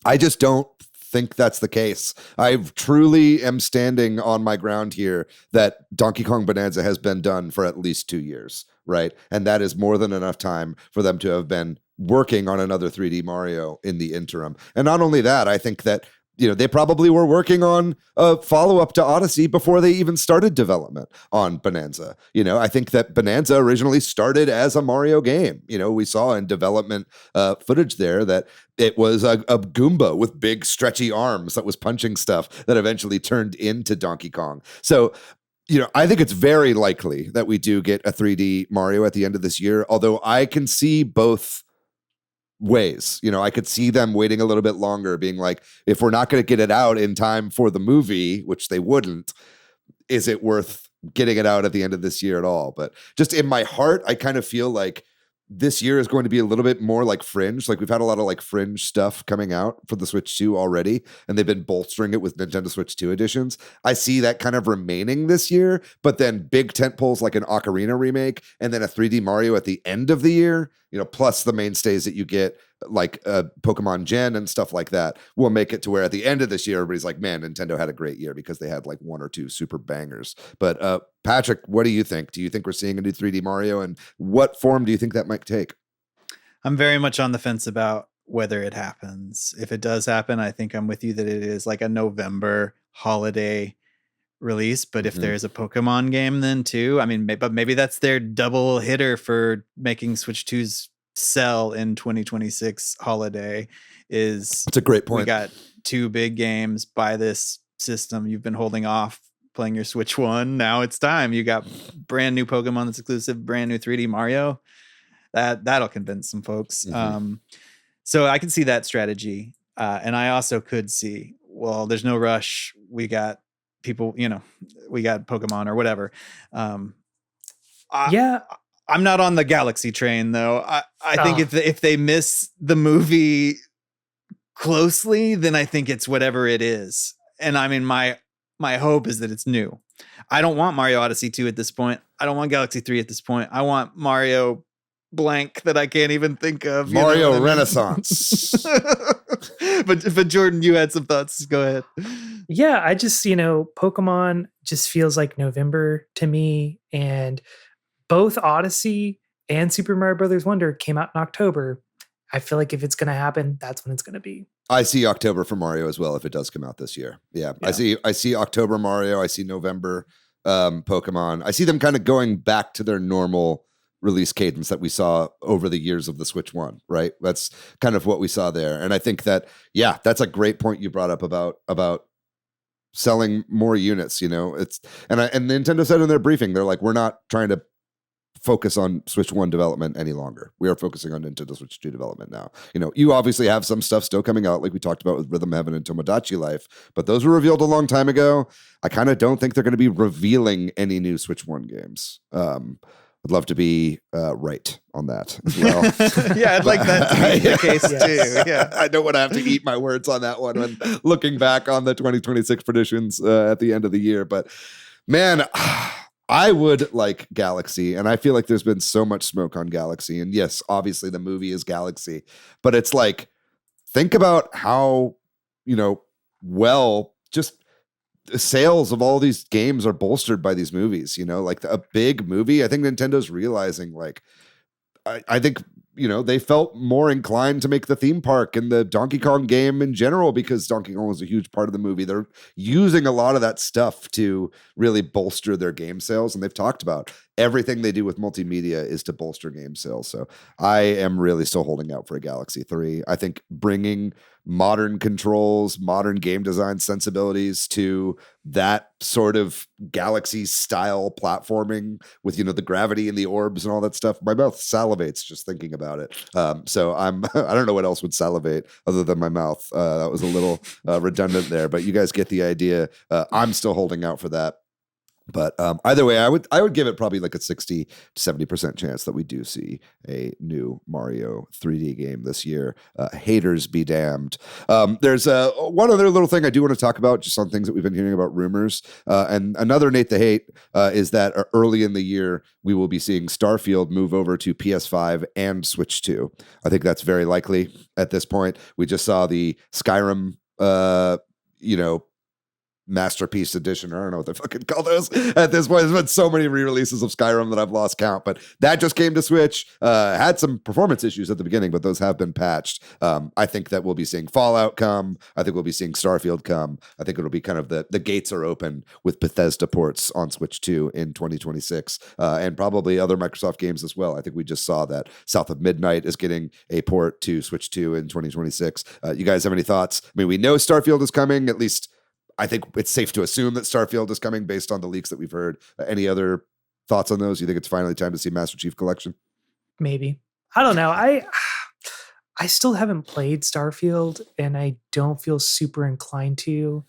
Speaker 3: I just don't think that's the case. I truly am standing on my ground here that Donkey Kong Bananza has been done for at least 2 years, right? And that is more than enough time for them to have been working on another 3D Mario in the interim. And not only that, I think that they probably were working on a follow-up to Odyssey before they even started development on Bonanza. I think that Bonanza originally started as a Mario game. We saw in development footage there that it was a Goomba with big stretchy arms that was punching stuff that eventually turned into Donkey Kong. So, I think it's very likely that we do get a 3D Mario at the end of this year, although I can see both ways. I could see them waiting a little bit longer, being like, if we're not going to get it out in time for the movie, which they wouldn't, is it worth getting it out at the end of this year at all? But just in my heart, I kind of feel like this year is going to be a little bit more like Fringe. Like we've had a lot of like Fringe stuff coming out for the Switch 2 already, and they've been bolstering it with Nintendo Switch 2 editions. I see that kind of remaining this year, but then big tentpoles like an Ocarina remake and then a 3D Mario at the end of the year, plus the mainstays that you get like Pokemon Gen and stuff like that will make it to where at the end of this year, everybody's like, man, Nintendo had a great year because they had like one or two super bangers. But Patrick, what do you think? Do you think we're seeing a new 3D Mario, and what form do you think that might take?
Speaker 1: I'm very much on the fence about whether it happens. If it does happen, I think I'm with you that it is like a November holiday release. But if there's a Pokemon game then too, I mean, but maybe that's their double hitter for making Switch 2's sell in 2026 holiday. That's
Speaker 3: a great point.
Speaker 1: We got two big games by this system. You've been holding off playing your Switch 1. Now it's time. You got brand new Pokemon that's exclusive, brand new 3D Mario. That'll convince some folks. So I can see that strategy. And I also could see, well, there's no rush. We got people, we got Pokemon or whatever. I'm not on the Galaxy train though. I think if they miss the movie closely, then I think it's whatever it is. And I mean, my hope is that it's new. I don't want Mario Odyssey 2 at this point. I don't want Galaxy 3 at this point. I want Mario blank that I can't even think of.
Speaker 3: Mario Renaissance.
Speaker 1: But Jordan, you had some thoughts. Go ahead.
Speaker 2: Yeah, I just, Pokemon just feels like November to me, and both Odyssey and Super Mario Brothers Wonder came out in October. I feel like if it's going to happen, that's when it's going to be.
Speaker 3: I see October for Mario as well if it does come out this year. Yeah. I see October Mario. I see November Pokemon. I see them kind of going back to their normal release cadence that we saw over the years of the Switch 1, right? That's kind of what we saw there. And I think that, that's a great point you brought up about selling more units, and Nintendo said in their briefing, they're like, we're not trying to focus on Switch 1 development any longer. We are focusing on Nintendo Switch 2 development now. You obviously have some stuff still coming out, like we talked about with Rhythm Heaven and Tomodachi Life, but those were revealed a long time ago. I kind of don't think they're going to be revealing any new Switch 1 games. I'd love to be right on that as well.
Speaker 1: Yeah, I'd like that to be the case too. Yeah,
Speaker 3: I don't want to have to eat my words on that one when looking back on the 2026 predictions at the end of the year. But man, I would like Galaxy, and I feel like there's been so much smoke on Galaxy. And yes, obviously the movie is Galaxy, but it's like, think about how, well, just the sales of all these games are bolstered by these movies, like a big movie. I think Nintendo's realizing, like, I think, they felt more inclined to make the theme park and the Donkey Kong game in general because Donkey Kong was a huge part of the movie. They're using a lot of that stuff to really bolster their game sales. And they've talked about everything they do with multimedia is to bolster game sales. So I am really still holding out for a Galaxy 3. I think bringing modern controls, modern game design sensibilities to that sort of Galaxy style platforming with, the gravity and the orbs and all that stuff. My mouth salivates just thinking about it. So I don't know what else would salivate other than my mouth. That was a little redundant there, but you guys get the idea. I'm still holding out for that. But either way, I would give it probably like a 60 to 70% chance that we do see a new Mario 3D game this year. Haters be damned. There's one other little thing I do want to talk about, just on things that we've been hearing about rumors. And another Nate the Hate is that early in the year, we will be seeing Starfield move over to PS5 and Switch 2. I think that's very likely at this point. We just saw the Skyrim, Masterpiece Edition, or I don't know what they fucking call those at this point. There's been so many re-releases of Skyrim that I've lost count, but that just came to Switch. Had some performance issues at the beginning, but those have been patched. I think that we'll be seeing Fallout come. I think we'll be seeing Starfield come. I think it'll be kind of the gates are open with Bethesda ports on Switch 2 in 2026, and probably other Microsoft games as well. I think we just saw that South of Midnight is getting a port to Switch 2 in 2026. You guys have any thoughts? I mean, we know Starfield is coming, at least I think it's safe to assume that Starfield is coming based on the leaks that we've heard. Any other thoughts on those? You think it's finally time to see Master Chief Collection?
Speaker 2: Maybe. I don't know. I still haven't played Starfield, and I don't feel super inclined to.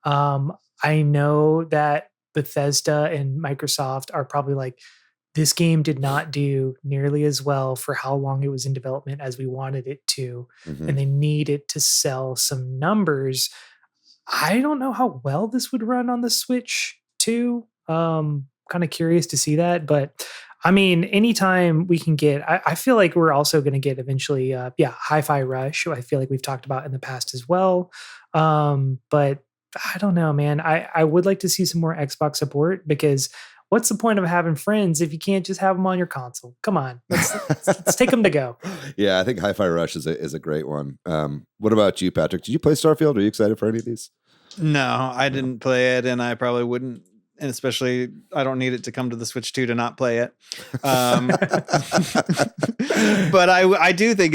Speaker 2: I know that Bethesda and Microsoft are probably like, this game did not do nearly as well for how long it was in development as we wanted it to, and they need it to sell some numbers. I don't know how well this would run on the Switch 2. Kind of curious to see that, but I mean, anytime we can get, I feel like we're also going to get eventually, Hi-Fi Rush, who I feel like we've talked about in the past as well. But I don't know, man. I would like to see some more Xbox support, because what's the point of having friends if you can't just have them on your console? Come on, let's take them to go.
Speaker 3: Yeah, I think Hi-Fi Rush is a great one. What about you, Patrick? Did you play Starfield? Are you excited for any of these?
Speaker 1: No, I didn't play it, and I probably wouldn't. And especially, I don't need it to come to the Switch 2 to not play it. But I do think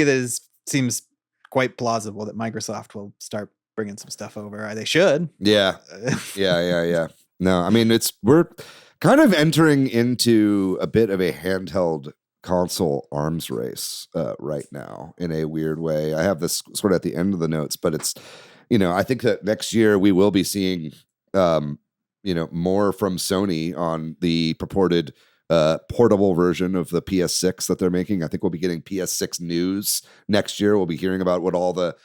Speaker 1: seems quite plausible that Microsoft will start bringing some stuff over. They should.
Speaker 3: Yeah. No, I mean, we're kind of entering into a bit of a handheld console arms race right now in a weird way. I have this sort of at the end of the notes, but it's, I think that next year we will be seeing, more from Sony on the purported portable version of the PS6 that they're making. I think we'll be getting PS6 news next year. We'll be hearing about what all the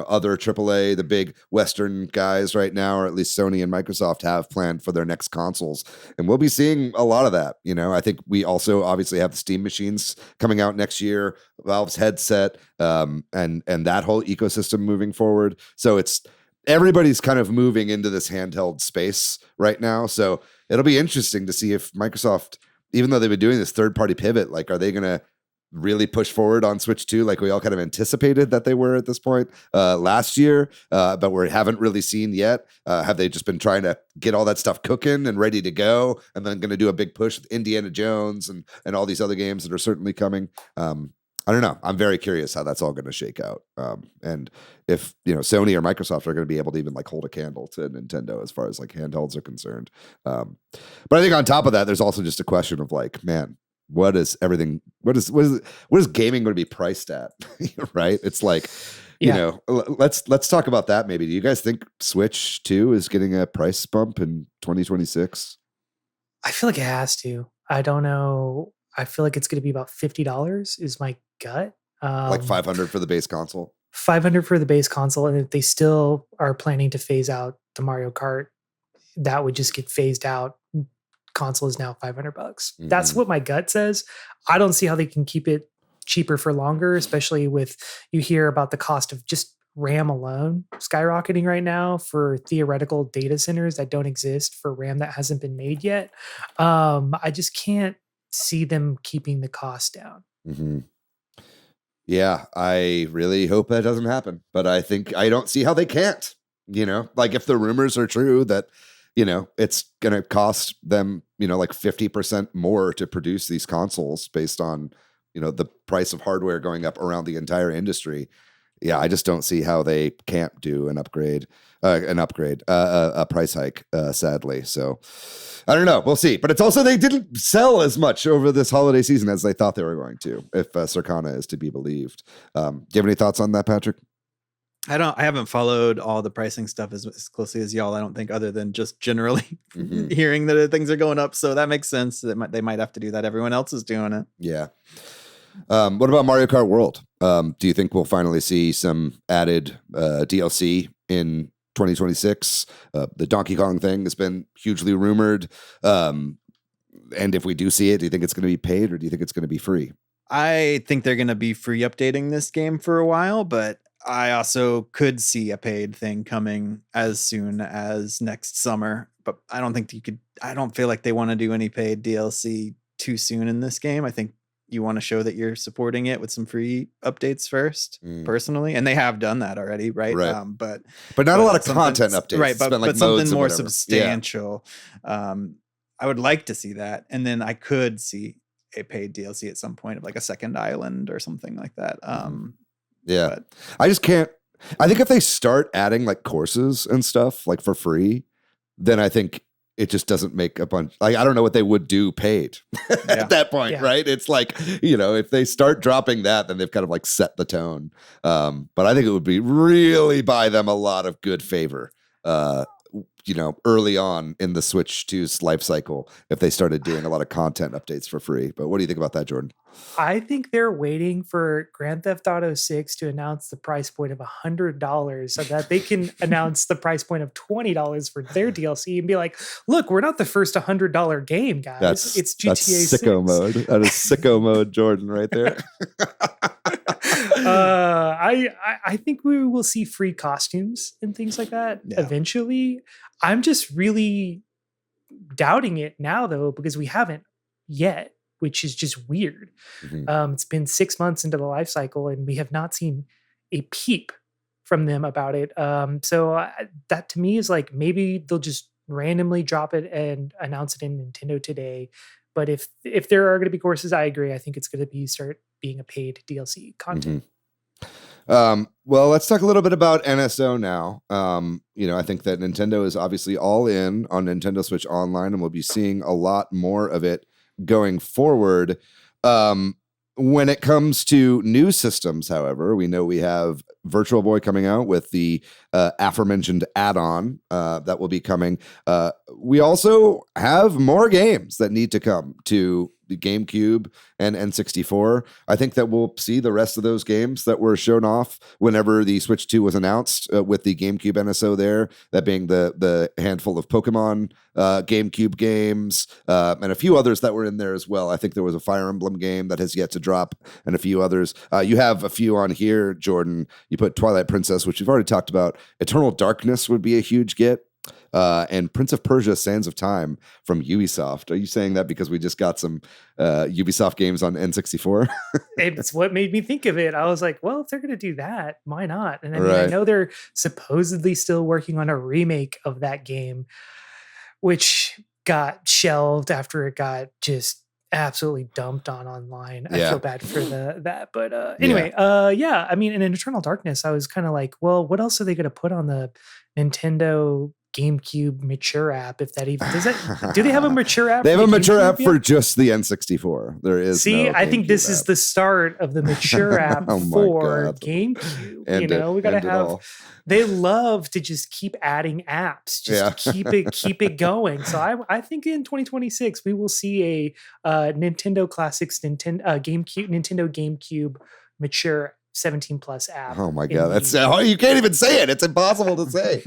Speaker 3: other AAA, the big Western guys right now, or at least Sony and Microsoft, have planned for their next consoles. And we'll be seeing a lot of that. I think we also obviously have the Steam machines coming out next year, Valve's headset, and that whole ecosystem moving forward. So everybody's kind of moving into this handheld space right now. So it'll be interesting to see if Microsoft even though they've been doing this third-party pivot, like, are they going to really push forward on Switch 2 like we all kind of anticipated that they were at this point last year, but we haven't really seen yet? Have they just been trying to get all that stuff cooking and ready to go, and then going to do a big push with Indiana Jones and all these other games that are certainly coming? I don't know. I'm very curious how that's all going to shake out. And if, Sony or Microsoft are going to be able to even like hold a candle to Nintendo as far as like handhelds are concerned. But I think on top of that, there's also just a question of like, man, what is gaming going to be priced at? Right? It's like, let's talk about that maybe. Do you guys think Switch 2 is getting a price bump in 2026?
Speaker 2: I feel like it has to. I don't know. I feel like it's going to be about $50 is my gut.
Speaker 3: Like $500 for the base console?
Speaker 2: $500 for the base console. And if they still are planning to phase out the Mario Kart, that would just get phased out. Console is now $500. Mm-hmm. That's what my gut says. I don't see how they can keep it cheaper for longer, especially with, you hear about the cost of just RAM alone skyrocketing right now for theoretical data centers that don't exist for RAM that hasn't been made yet. I just can't see them keeping the cost down.
Speaker 3: Mm-hmm. Yeah, I really hope that doesn't happen, but I don't see how they can't. Like if the rumors are true that it's going to cost them, like 50% more to produce these consoles based on, the price of hardware going up around the entire industry. Yeah, I just don't see how they can't do a price hike, sadly. So I don't know. We'll see. But it's also, they didn't sell as much over this holiday season as they thought they were going to, if Circana is to be believed. Do you have any thoughts on that, Patrick?
Speaker 1: I haven't followed all the pricing stuff as closely as y'all, I don't think, other than just generally hearing that things are going up. So that makes sense. They might have to do that. Everyone else is doing it.
Speaker 3: Yeah. What about Mario Kart World? Do you think we'll finally see some added DLC in 2026? The Donkey Kong thing has been hugely rumored. And if we do see it, do you think it's going to be paid, or do you think it's going to be free?
Speaker 1: I think they're going to be free updating this game for a while, but I also could see a paid thing coming as soon as next summer. But I don't think I don't feel like they want to do any paid DLC too soon in this game. I think you want to show that you're supporting it with some free updates first, personally. And they have done that already, right? But
Speaker 3: not a lot of content updates.
Speaker 1: Right, but something more substantial. Yeah. I would like to see that. And then I could see a paid DLC at some point of like a second island or something like that.
Speaker 3: Yeah. But I just can't. I think if they start adding like courses and stuff like for free, then I think it just doesn't make a bunch. Like, I don't know what they would do paid at that point, right? It's like, if they start dropping that, then they've kind of like set the tone. But I think it would be really buy them a lot of good favor, early on in the Switch 2's life cycle if they started doing a lot of content updates for free. But what do you think about that, Jordan?
Speaker 2: I think they're waiting for Grand Theft Auto 6 to announce the price point of $100 so that they can announce the price point of $20 for their DLC and be like, look, we're not the first $100 game, guys. It's GTA 6.
Speaker 3: That's sicko mode. That is sicko mode, Jordan, right there.
Speaker 2: I think we will see free costumes and things like that eventually. I'm just really doubting it now, though, because we haven't yet, which is just weird. Mm-hmm. It's been 6 months into the life cycle, and we have not seen a peep from them about it. So that to me is like, maybe they'll just randomly drop it and announce it in Nintendo today. But if there are going to be courses, I agree. I think it's going to start being a paid DLC content.
Speaker 3: Mm-hmm. Well, let's talk a little bit about NSO now. I think that Nintendo is obviously all in on Nintendo Switch Online, and we'll be seeing a lot more of it going forward. When it comes to new systems, however, we know we have Virtual Boy coming out with the aforementioned add-on that will be coming. We also have more games that need to come to the GameCube and N64. I think that we'll see the rest of those games that were shown off whenever the Switch 2 was announced with the GameCube NSO there, that being the handful of Pokemon GameCube games and a few others that were in there as well. I think there was a Fire Emblem game that has yet to drop and a few others. You have a few on here, Jordan. You put Twilight Princess, which you've already talked about. Eternal Darkness would be a huge get. and Prince of Persia: Sands of Time from Ubisoft. Are you saying that because we just got some Ubisoft games on N64?
Speaker 2: It's what made me think of it. I was like, well, if they're going to do that, why not? And I mean, I
Speaker 3: Right.
Speaker 2: know they're supposedly still working on a remake of that game, which got shelved after it got just absolutely dumped on online. I
Speaker 3: Yeah.
Speaker 2: feel bad for that. But anyway, I mean, in Eternal Darkness, I was kind of like, well, what else are they going to put on the Nintendo GameCube mature app? If that even does that, do they have a mature app?
Speaker 3: They have
Speaker 2: for
Speaker 3: a
Speaker 2: the
Speaker 3: mature
Speaker 2: GameCube
Speaker 3: app
Speaker 2: yet?
Speaker 3: for just the N64. There is
Speaker 2: See,
Speaker 3: no
Speaker 2: I think this
Speaker 3: GameCube
Speaker 2: is
Speaker 3: app.
Speaker 2: the start of the mature app
Speaker 3: Oh my
Speaker 2: for
Speaker 3: God.
Speaker 2: GameCube.
Speaker 3: End
Speaker 2: We got to
Speaker 3: it
Speaker 2: have.
Speaker 3: all.
Speaker 2: They love to just keep adding apps, just keep it going. So I think in 2026 we will see a Nintendo Classics Nintendo GameCube mature 17 plus app.
Speaker 3: Oh my God, that's you can't even say it. It's impossible to say.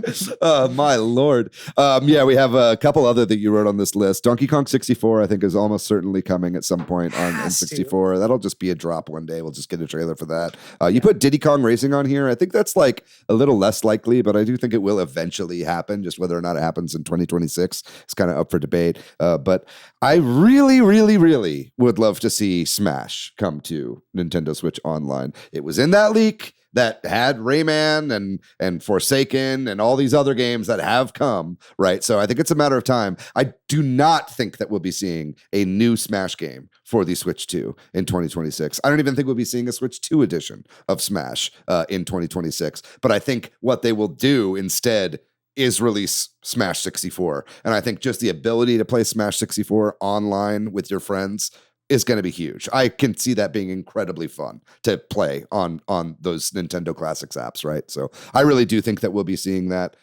Speaker 3: My Lord. We have a couple other that you wrote on this list. Donkey Kong 64, I think, is almost certainly coming at some point on N64. That'll just be a drop one day. We'll just get a trailer for that. You put Diddy Kong Racing on here. I think that's like a little less likely, but I do think it will eventually happen. Just whether or not it happens in 2026 is kind of up for debate. But I really, really, really would love to see Smash come to Nintendo Switch Online. It was in that leak that had Rayman and Forsaken and all these other games that have come, right? So I think it's a matter of time. I do not think that we'll be seeing a new Smash game for the Switch 2 in 2026. I don't even think we'll be seeing a Switch 2 edition of Smash in 2026. But I think what they will do instead is release Smash 64. And I think just the ability to play Smash 64 online with your friends is going to be huge. I can see that being incredibly fun to play on those Nintendo Classics apps, right? So I really do think that we'll be seeing that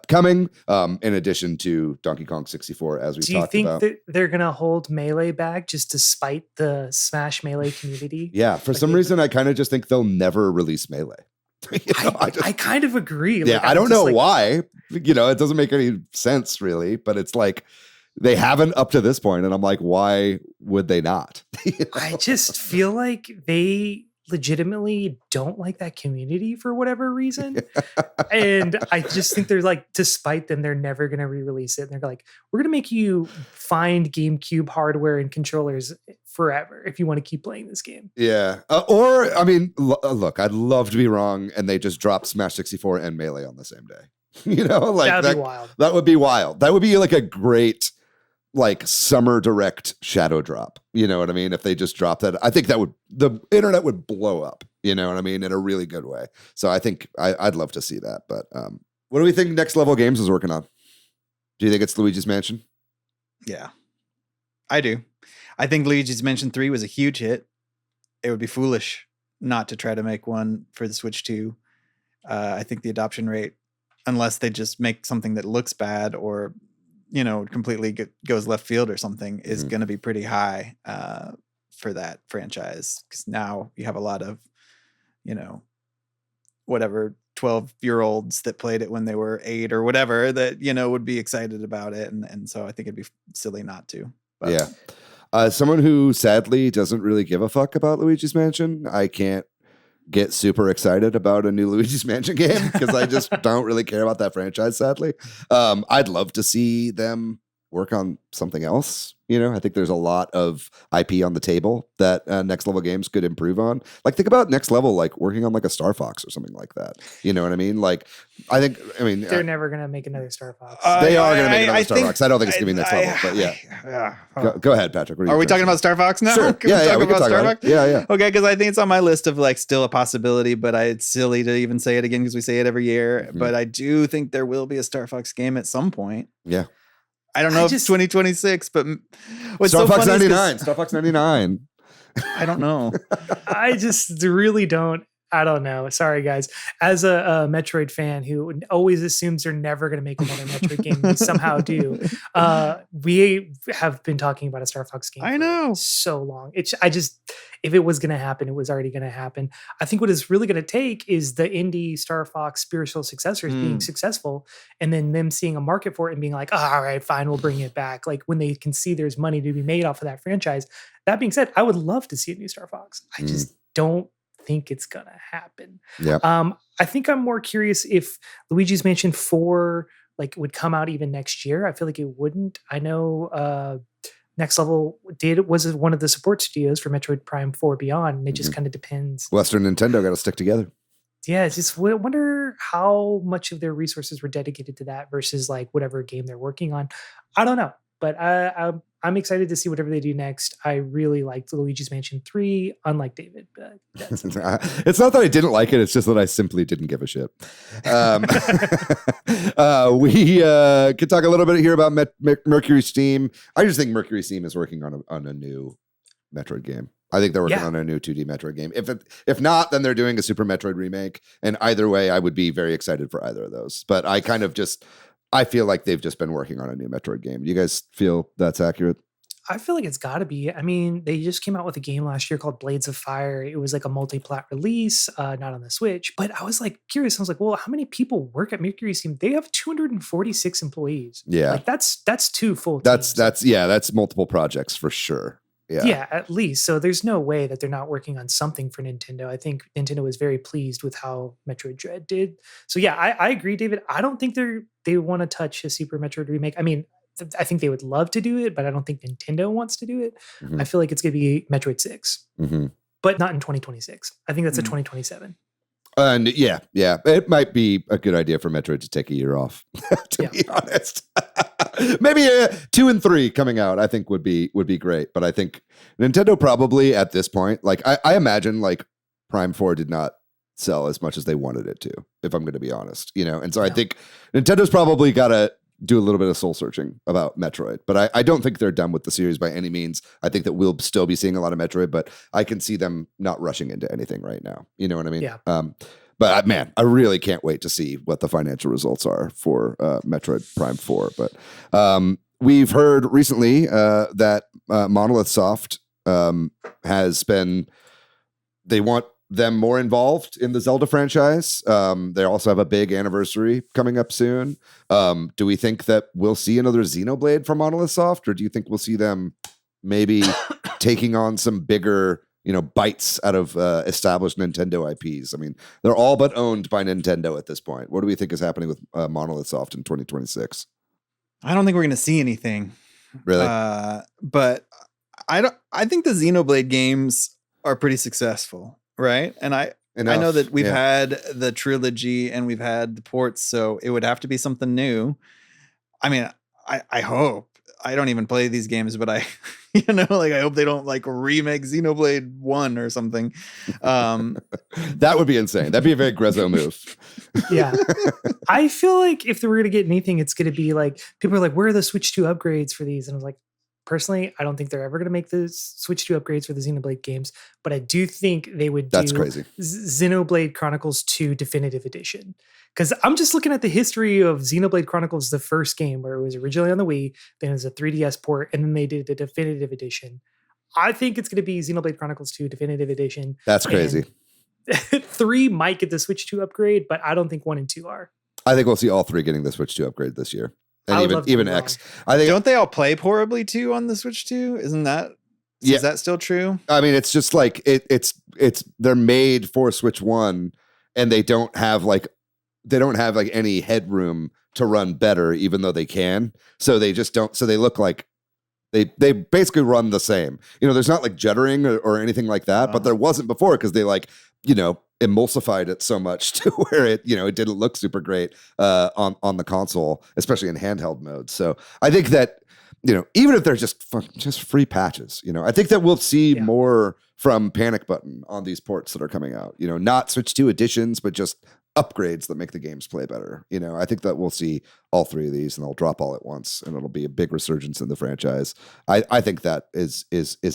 Speaker 3: coming, in addition to Donkey Kong 64, as we talked about.
Speaker 2: Do you think that they're going to hold Melee back just to spite the Smash Melee community?
Speaker 3: Yeah, for some reason, I kind of just think they'll never release Melee.
Speaker 2: I kind of agree.
Speaker 3: Yeah, I don't know why. It doesn't make any sense, really, but it's like, they haven't up to this point, and I'm like, why would they not?
Speaker 2: I just feel like they legitimately don't like that community for whatever reason. And I just think they're like, despite them, they're never going to re-release it. And they're like, we're going to make you find GameCube hardware and controllers forever if you want to keep playing this game.
Speaker 3: Yeah. Or, I mean, look, I'd love to be wrong, and they just drop Smash 64 and Melee on the same day.
Speaker 2: That'd be wild.
Speaker 3: That would be wild. That would be like a great summer direct shadow drop. You know what I mean? If they just drop that, I think the internet would blow up, you know what I mean? In a really good way. So I think I'd love to see that. But what do we think Next Level Games is working on? Do you think it's Luigi's Mansion?
Speaker 1: Yeah, I do. I think Luigi's Mansion 3 was a huge hit. It would be foolish not to try to make one for the Switch 2. I think the adoption rate, unless they just make something that looks bad or completely goes left field or something, is going to be pretty high for that franchise. Because now you have a lot of, 12-year-olds that played it when they were 8 or whatever that, would be excited about it. And so I think it'd be silly not to. But.
Speaker 3: Yeah. Someone who sadly doesn't really give a fuck about Luigi's Mansion, I can't get super excited about a new Luigi's Mansion game because I just don't really care about that franchise, sadly. I'd love to see them work on something else. I think there's a lot of IP on the table that Next Level Games could improve on. Like, think about Next Level, working on a Star Fox or something like that. You know what I mean?
Speaker 2: They're never going to make another Star Fox.
Speaker 3: They are going to make another Star Fox. I don't think it's going to be Next Level, but yeah. Go ahead, Patrick.
Speaker 1: Are we talking about Star Fox now?
Speaker 3: Sure.
Speaker 1: Can we talk about Star Fox?
Speaker 3: Yeah.
Speaker 1: Okay, because I think it's on my list of still a possibility, but it's silly to even say it again because we say it every year. Mm-hmm. But I do think there will be a Star Fox game at some point.
Speaker 3: Yeah.
Speaker 1: I don't know if it's 2026, but what's
Speaker 3: Star
Speaker 1: so
Speaker 3: Fox
Speaker 1: funny
Speaker 3: 99. Star Fox 99.
Speaker 1: I don't know.
Speaker 2: I just really don't. I don't know. Sorry, guys. As a Metroid fan who always assumes they're never going to make another Metroid game, we somehow do. We have been talking about a Star Fox game.
Speaker 1: I know.
Speaker 2: For so long. If it was going to happen, it was already going to happen. I think what it's really going to take is the indie Star Fox spiritual successors being successful, and then them seeing a market for it and being like, oh, all right, fine, we'll bring it back. When they can see there's money to be made off of that franchise. That being said, I would love to see a new Star Fox. I just don't think it's gonna happen.
Speaker 3: Yeah.
Speaker 2: I think I'm more curious if Luigi's Mansion 4 like would come out even next year. I feel like it wouldn't. I know Next Level was one of the support studios for Metroid Prime 4 Beyond, and it just kind of depends.
Speaker 3: Western Nintendo got to stick together.
Speaker 2: Yeah, it's just wonder how much of their resources were dedicated to that versus like whatever game they're working on. I don't know, but I'm excited to see whatever they do next. I really liked Luigi's Mansion 3, unlike David. But that's
Speaker 3: it's not that I didn't like it; it's just that I simply didn't give a shit. We could talk a little bit here about Mercury Steam. I just think Mercury Steam is working on a new Metroid game. I think they're working on a new 2D Metroid game. If not, then they're doing a Super Metroid remake. And either way, I would be very excited for either of those. But I feel like they've just been working on a new Metroid game. You guys feel that's accurate?
Speaker 2: I feel like it's got to be. I mean, they just came out with a game last year called Blades of Fire. It was like a multi-plat release, not on the Switch. But I was like curious. I was like, well, how many people work at Mercury Steam? They have 246 employees.
Speaker 3: Yeah,
Speaker 2: like that's two full.
Speaker 3: That's multiple projects for sure.
Speaker 2: Yeah, at least. So there's no way that they're not working on something for Nintendo. I think Nintendo was very pleased with how Metroid Dread did. So yeah, I agree, David. I don't think they want to touch a Super Metroid remake. I mean, I think they would love to do it, but I don't think Nintendo wants to do it. I feel like it's going to be Metroid 6, but not in 2026. I think that's a 2027.
Speaker 3: And yeah, it might be a good idea for Metroid to take a year off, to be honest. Maybe 2 and 3 coming out, I think would be great. But I think Nintendo probably at this point, like I imagine like Prime 4 did not sell as much as they wanted it to, if I'm going to be honest, And so I think Nintendo's probably got to do a little bit of soul searching about Metroid, but I don't think they're done with the series by any means. I think that we'll still be seeing a lot of Metroid, but I can see them not rushing into anything right now. You know what I mean?
Speaker 2: Yeah.
Speaker 3: But man, I really can't wait to see what the financial results are for Metroid Prime 4. But we've heard recently that Monolith Soft they want them more involved in the Zelda franchise. They also have a big anniversary coming up soon. Do we think that we'll see another Xenoblade from Monolith Soft, or do you think we'll see them maybe taking on some bigger bites out of established Nintendo IPs? I mean, they're all but owned by Nintendo at this point. What do we think is happening with Monolith Soft in 2026?
Speaker 1: I don't think we're going to see anything.
Speaker 3: Really?
Speaker 1: But I think the Xenoblade games are pretty successful, right? And I know that we've had the trilogy and we've had the ports, so it would have to be something new. I mean, I hope. I don't even play these games, but I hope they don't like remake Xenoblade 1 or something.
Speaker 3: That would be insane. That'd be a very Grezzo move.
Speaker 2: Yeah. I feel like if they were going to get anything, it's going to be like, people are like, where are the Switch 2 upgrades for these? And I was like, personally, I don't think they're ever going to make the Switch 2 upgrades for the Xenoblade games, but I do think they would do Xenoblade Chronicles 2 Definitive Edition. Because I'm just looking at the history of Xenoblade Chronicles, the first game, where it was originally on the Wii, then it was a 3DS port, and then they did the Definitive Edition. I think it's going to be Xenoblade Chronicles 2 Definitive Edition.
Speaker 3: That's crazy.
Speaker 2: 3 might get the Switch 2 upgrade, but I don't think 1 and 2 are.
Speaker 3: I think we'll see all 3 getting the Switch 2 upgrade this year. And even X. I think,
Speaker 1: don't they all play horribly too on the Switch 2? Isn't that? Yeah. Is that still true?
Speaker 3: I mean, it's just like it's they're made for Switch 1, and they don't have like any headroom to run better, even though they can. So they just don't. So they look like they basically run the same. There's not like juddering or anything like that, but there wasn't before because they emulsified it so much to where it didn't look super great on the console, especially in handheld mode. So I think that even if they're just free patches, I think that we'll see more from Panic Button on these ports that are coming out. Not Switch 2 editions, but just upgrades that make the games play better. I think that we'll see all 3 of these, and they'll drop all at once, and it'll be a big resurgence in the franchise. I think that is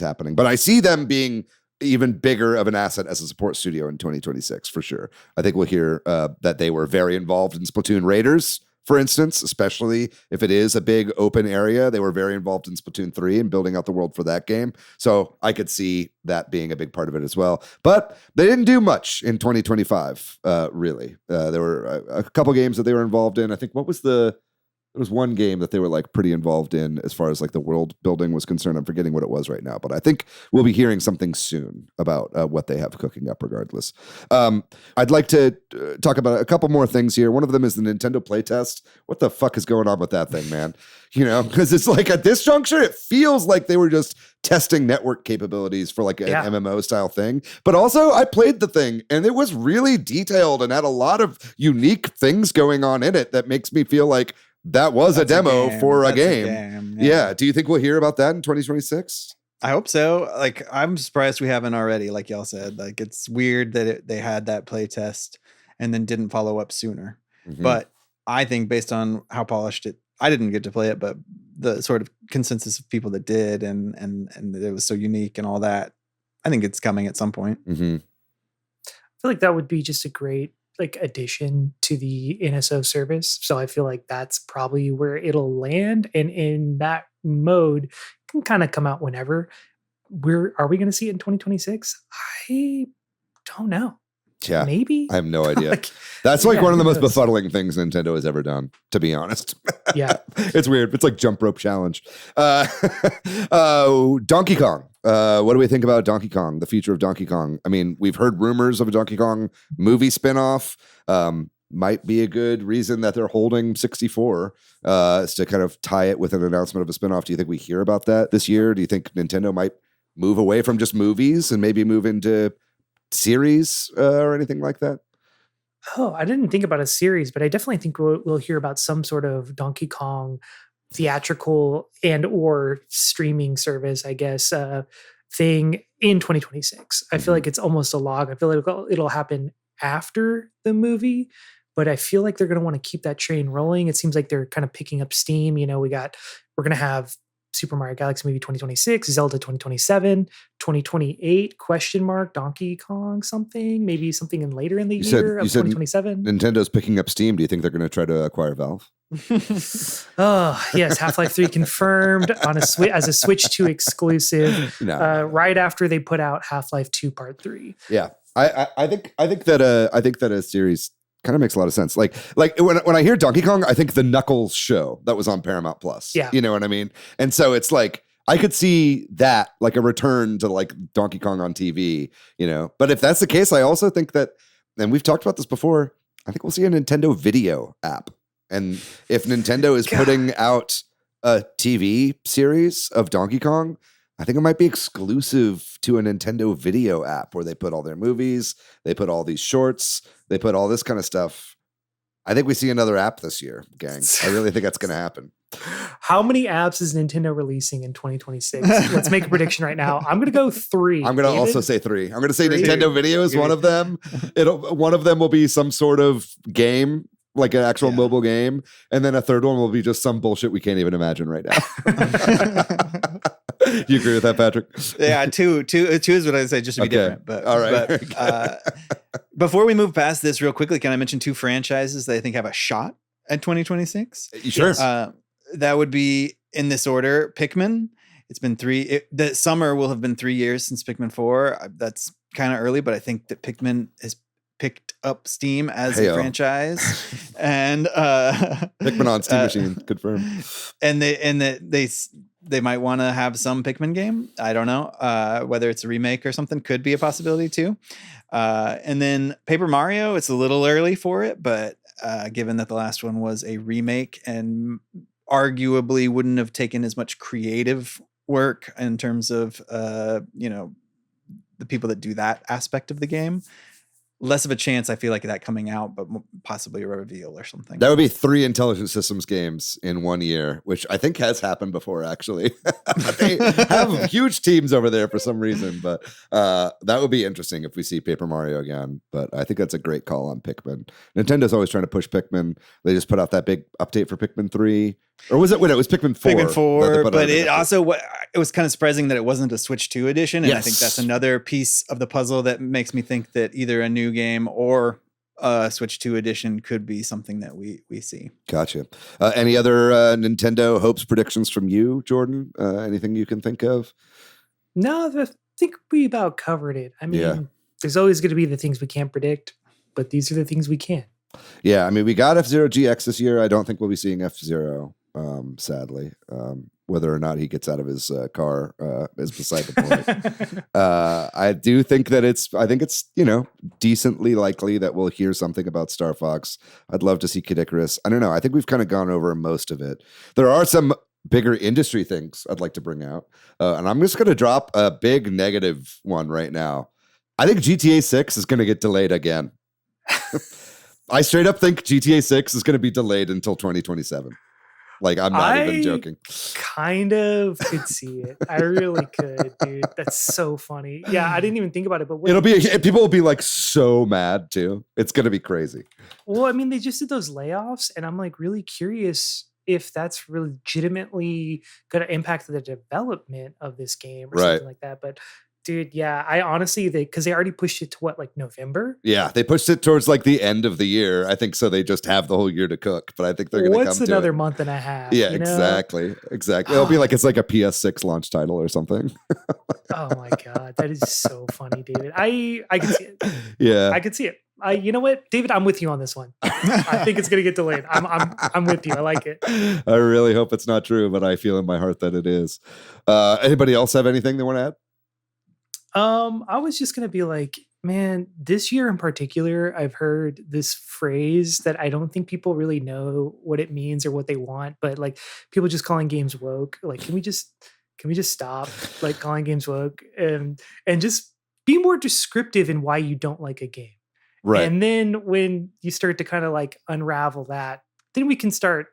Speaker 3: happening, but I see them being even bigger of an asset as a support studio in 2026 for sure. I think we'll hear that they were very involved in Splatoon Raiders, for instance, especially if it is a big open area. They were very involved in Splatoon 3 and building out the world for that game. So I could see that being a big part of it as well. But they didn't do much in 2025, really. There were a couple games that they were involved in. I think what was the There was one game that they were like pretty involved in as far as like the world building was concerned. I'm forgetting what it was right now, but I think we'll be hearing something soon about what they have cooking up regardless. I'd like to talk about a couple more things here. One of them is the Nintendo playtest. What the fuck is going on with that thing, man? You know, because it's like at this juncture, it feels like they were just testing network capabilities for like an MMO style thing. But also I played the thing and it was really detailed and had a lot of unique things going on in it that makes me feel like that was a demo for a game. Yeah. Do you think we'll hear about that in 2026?
Speaker 1: I hope so. Like, I'm surprised we haven't already, like y'all said. Like, it's weird that they had that play test and then didn't follow up sooner. Mm-hmm. But I think based on how polished I didn't get to play it, but the sort of consensus of people that did and it was so unique and all that, I think it's coming at some point.
Speaker 3: Mm-hmm.
Speaker 2: I feel like that would be just a great like addition to the NSO service. So I feel like that's probably where it'll land. And in that mode, it can kind of come out whenever. Are we going to see it in 2026? I don't know.
Speaker 3: Yeah,
Speaker 2: maybe.
Speaker 3: I have no idea. That's like one of the most befuddling things Nintendo has ever done, to be honest.
Speaker 2: Yeah.
Speaker 3: It's weird. It's like jump rope challenge. Donkey Kong. What do we think about Donkey Kong, the future of Donkey Kong? I mean, we've heard rumors of a Donkey Kong movie spinoff. Might be a good reason that they're holding 64 is to kind of tie it with an announcement of a spinoff. Do you think we hear about that this year? Do you think Nintendo might move away from just movies and maybe move into series or anything like that?
Speaker 2: Oh, I didn't think about a series, but I definitely think we'll hear about some sort of Donkey Kong theatrical and or streaming service, I guess, thing in 2026. I feel like it's almost a log. I feel like it'll happen after the movie, but I feel like they're going to want to keep that train rolling. It seems like they're kind of picking up steam. You know, we're going to have Super Mario Galaxy movie 2026, Zelda 2027, 2028, Donkey Kong something, maybe something in later in the year of 2027.
Speaker 3: Nintendo picking up steam. Do you think they're going to try to acquire Valve?
Speaker 2: Oh, yes. Half-Life 3 confirmed as a Switch 2 exclusive right after they put out Half-Life 2 Part 3.
Speaker 3: Yeah. I think that a series kind of makes a lot of sense. Like when I hear Donkey Kong, I think the Knuckles show that was on Paramount Plus.
Speaker 2: Yeah.
Speaker 3: You know what I mean? And so it's like I could see that like a return to like Donkey Kong on TV, you know. But if that's the case, I also think that, and we've talked about this before, I think we'll see a Nintendo video app. And if Nintendo is putting out a TV series of Donkey Kong, I think it might be exclusive to a Nintendo video app where they put all their movies, they put all these shorts, they put all this kind of stuff. I think we see another app this year, gang. I really think that's going to happen.
Speaker 2: How many apps is Nintendo releasing in 2026? Let's make a prediction right now. I'm going to go 3.
Speaker 3: I'm going to also say 3. I'm going to say 3. Nintendo Video is one of them. One of them will be some sort of game, like an actual mobile game, and then a third one will be just some bullshit we can't even imagine right now. You agree with that, Patrick?
Speaker 1: Yeah, two is what I say, just to be different. But
Speaker 3: all right.
Speaker 1: But, before we move past this, real quickly, can I mention 2 franchises that I think have a shot at 2026?
Speaker 3: Sure.
Speaker 1: That would be in this order: Pikmin. It's been 3. The summer will have been 3 years since Pikmin 4. That's kind of early, but I think that Pikmin has picked up steam as a franchise, and
Speaker 3: Pikmin on Steam Machine confirmed.
Speaker 1: And they might want to have some Pikmin game. I don't know whether it's a remake or something. Could be a possibility too. And then Paper Mario. It's a little early for it, but given that the last one was a remake and arguably wouldn't have taken as much creative work in terms of the people that do that aspect of the game, less of a chance I feel like that coming out, but possibly a reveal or something.
Speaker 3: That would be 3 Intelligent Systems games in 1 year, which I think has happened before, actually. They have huge teams over there for some reason, but that would be interesting if we see Paper Mario again. But I think that's a great call on Pikmin. Nintendo's always trying to push Pikmin. They just put out that big update for Pikmin 3. Or was it when it was Pikmin 4?
Speaker 1: Pikmin 4, but it was kind of surprising that it wasn't a Switch 2 edition. And I think that's another piece of the puzzle that makes me think that either a new game or a Switch 2 edition could be something that we see.
Speaker 3: Gotcha. Any other Nintendo hopes, predictions from you, Jordan? Anything you can think of?
Speaker 2: No, I think we about covered it. I mean, there's always going to be the things we can't predict, but these are the things we can.
Speaker 3: Yeah, I mean, we got F-Zero GX this year. I don't think we'll be seeing F-Zero, sadly. Whether or not he gets out of his car is beside the point. I do think that it's decently likely that we'll hear something about Star Fox. I'd love to see Kid Icarus. I don't know. I think we've kind of gone over most of it. There are some bigger industry things I'd like to bring out. And I'm just going to drop a big negative one right now. I think GTA 6 is going to get delayed again. I straight up think GTA 6 is going to be delayed until 2027. Like, I'm not even joking.
Speaker 2: Kind of could see it. I really could, dude. That's so funny. Yeah, I didn't even think about it, but
Speaker 3: people will be like so mad too. It's going to be crazy.
Speaker 2: Well, I mean, they just did those layoffs, and I'm like really curious if that's legitimately going to impact the development of this game or something like that. But dude, yeah, I honestly, because they already pushed it to what, like November?
Speaker 3: Yeah, they pushed it towards like the end of the year. I think so. They just have the whole year to cook, but I think they're going to come to it.
Speaker 2: What's another month and a half?
Speaker 3: Yeah, exactly. It'll be like it's like a PS6 launch title or something.
Speaker 2: Oh my god, that is so funny, David. I can see it.
Speaker 3: Yeah,
Speaker 2: I can see it. You know what, David? I'm with you on this one. I think it's going to get delayed. I'm with you. I like it.
Speaker 3: I really hope it's not true, but I feel in my heart that it is. Anybody else have anything they want to add?
Speaker 2: I was just gonna be like, man, this year in particular, I've heard this phrase that I don't think people really know what it means or what they want, but like people just calling games woke. Like, can we just stop like calling games woke and just be more descriptive in why you don't like a game?
Speaker 3: Right.
Speaker 2: And then when you start to kind of like unravel that, then we can start,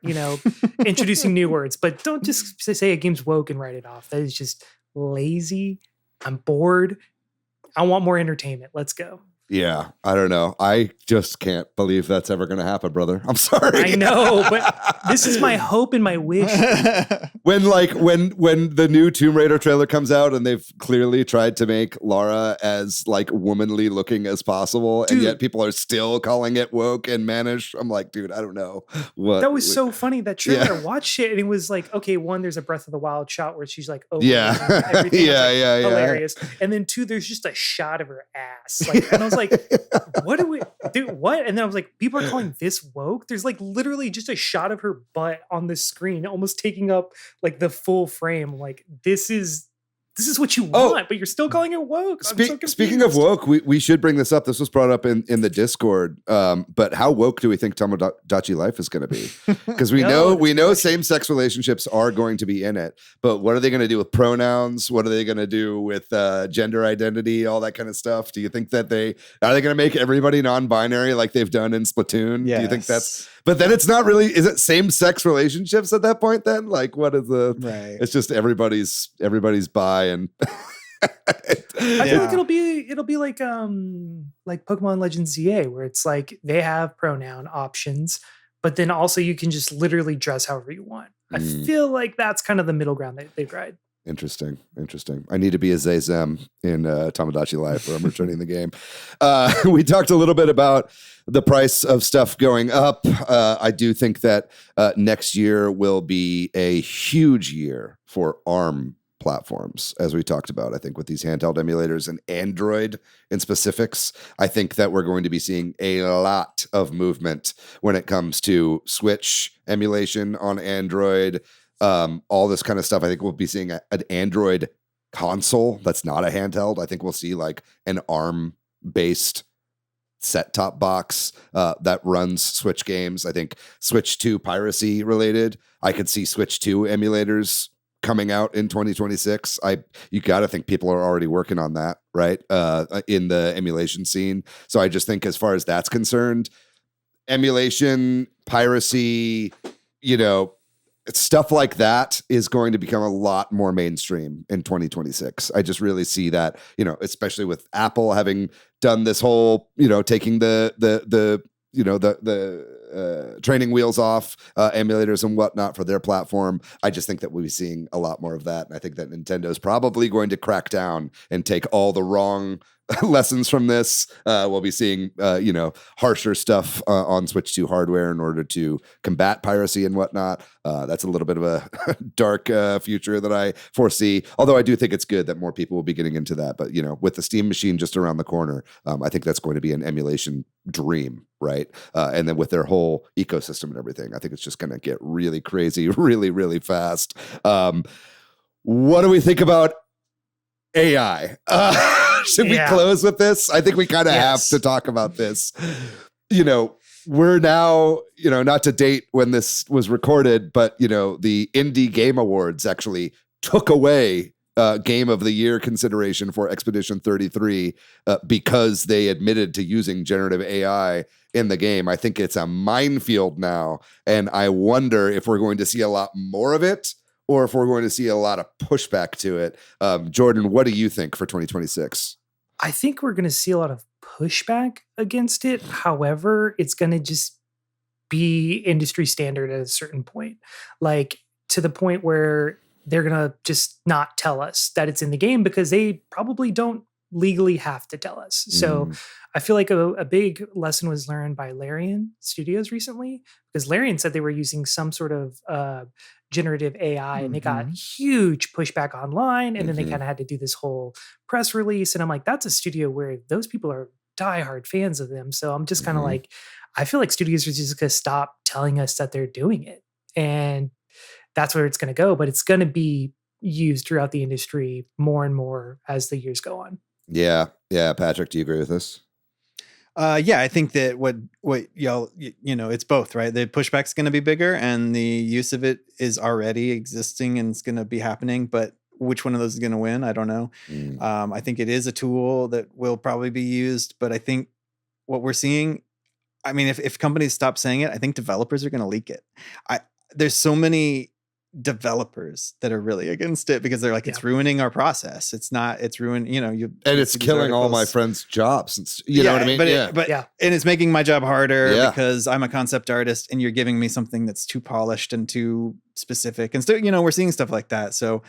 Speaker 2: introducing new words. But don't just say a game's woke and write it off. That is just lazy. I'm bored. I want more entertainment. Let's go.
Speaker 3: Yeah, I don't know. I just can't believe that's ever going to happen, brother. I'm sorry.
Speaker 2: I know, but this is my hope and my wish.
Speaker 3: When the new Tomb Raider trailer comes out and they've clearly tried to make Lara as like womanly looking as possible, and yet people are still calling it woke and mannish. I'm like, dude, I don't know what.
Speaker 2: That was so funny. That trailer, I watched it and it was like, okay, one, there's a Breath of the Wild shot where she's like, oh,
Speaker 3: yeah,
Speaker 2: hilarious. And then two, there's just a shot of her ass, like, and I was like, what do we do? What? And then I was like, people are calling this woke? There's like literally just a shot of her butt on the screen, almost taking up like the full frame. Like, this is what you want, but you're still calling it woke.
Speaker 3: Speaking of woke, we should bring this up. This was brought up in the Discord. But how woke do we think Tomodachi Life is going to be? Because we know same-sex relationships are going to be in it. But what are they going to do with pronouns? What are they going to do with gender identity? All that kind of stuff. Do you think that are they going to make everybody non-binary like they've done in Splatoon? Yes. Do you think that's? But then it's not really. Is it same-sex relationships at that point? Then, like, what is the? Right. It's just everybody's bi and.
Speaker 2: I feel like it'll be like Pokemon Legends ZA, where it's like they have pronoun options, but then also you can just literally dress however you want. I feel like that's kind of the middle ground that they've tried.
Speaker 3: Interesting. I need to be a Zay-Zem in Tomodachi Life where I'm returning the game. We talked a little bit about the price of stuff going up. I do think that next year will be a huge year for ARM platforms, as we talked about. I think with these handheld emulators and Android in specifics, I think that we're going to be seeing a lot of movement when it comes to Switch emulation on Android, all this kind of stuff. I think we'll be seeing an Android console that's not a handheld. I think we'll see like an ARM-based set-top box that runs Switch games. I think Switch 2 piracy related. I could see Switch 2 emulators coming out in 2026. You got to think people are already working on that, right? In the emulation scene. So I just think as far as that's concerned, emulation, piracy, stuff like that is going to become a lot more mainstream in 2026. I just really see that, especially with Apple having done this whole, taking the training wheels off emulators and whatnot for their platform. I just think that we'll be seeing a lot more of that. And I think that Nintendo's probably going to crack down and take all the wrong lessons from this. We'll be seeing, harsher stuff on Switch 2 hardware in order to combat piracy and whatnot. That's a little bit of a dark future that I foresee. Although I do think it's good that more people will be getting into that. But, with the Steam machine just around the corner, I think that's going to be an emulation dream, right? And then with their whole ecosystem and everything, I think it's just going to get really crazy, really, really fast. What do we think about AI? Should we close with this? I think we kind of have to talk about this. We're now, not to date when this was recorded, but, the Indie Game Awards actually took away Game of the Year consideration for Expedition 33 because they admitted to using generative AI in the game. I think it's a minefield now, and I wonder if we're going to see a lot more of it or if we're going to see a lot of pushback to it. Jordan, what do you think for 2026?
Speaker 2: I think we're going to see a lot of pushback against it. However, it's going to just be industry standard at a certain point, like to the point where they're going to just not tell us that it's in the game because they probably don't legally have to tell us. So I feel like a big lesson was learned by Larian Studios recently, because Larian said they were using some sort of generative AI and they got huge pushback online. And then they kind of had to do this whole press release. And I'm like, that's a studio where those people are diehard fans of them. So I'm just kind of like, I feel like studios are just going to stop telling us that they're doing it. And that's where it's going to go. But it's going to be used throughout the industry more and more as the years go on.
Speaker 3: Yeah. Patrick, do you agree with this?
Speaker 1: I think that what y'all, it's both, right? The pushback's going to be bigger and the use of it is already existing and it's going to be happening. But which one of those is going to win? I don't know. I think it is a tool that will probably be used, but I think what we're seeing, I mean, if companies stop saying it, I think developers are going to leak it. There's so many developers that are really against it because they're like, it's ruining our process. It's ruining, and
Speaker 3: it's killing all my friends' jobs. You know what I mean?
Speaker 1: But and it's making my job harder because I'm a concept artist and you're giving me something that's too polished and too specific. And so, we're seeing stuff like that. So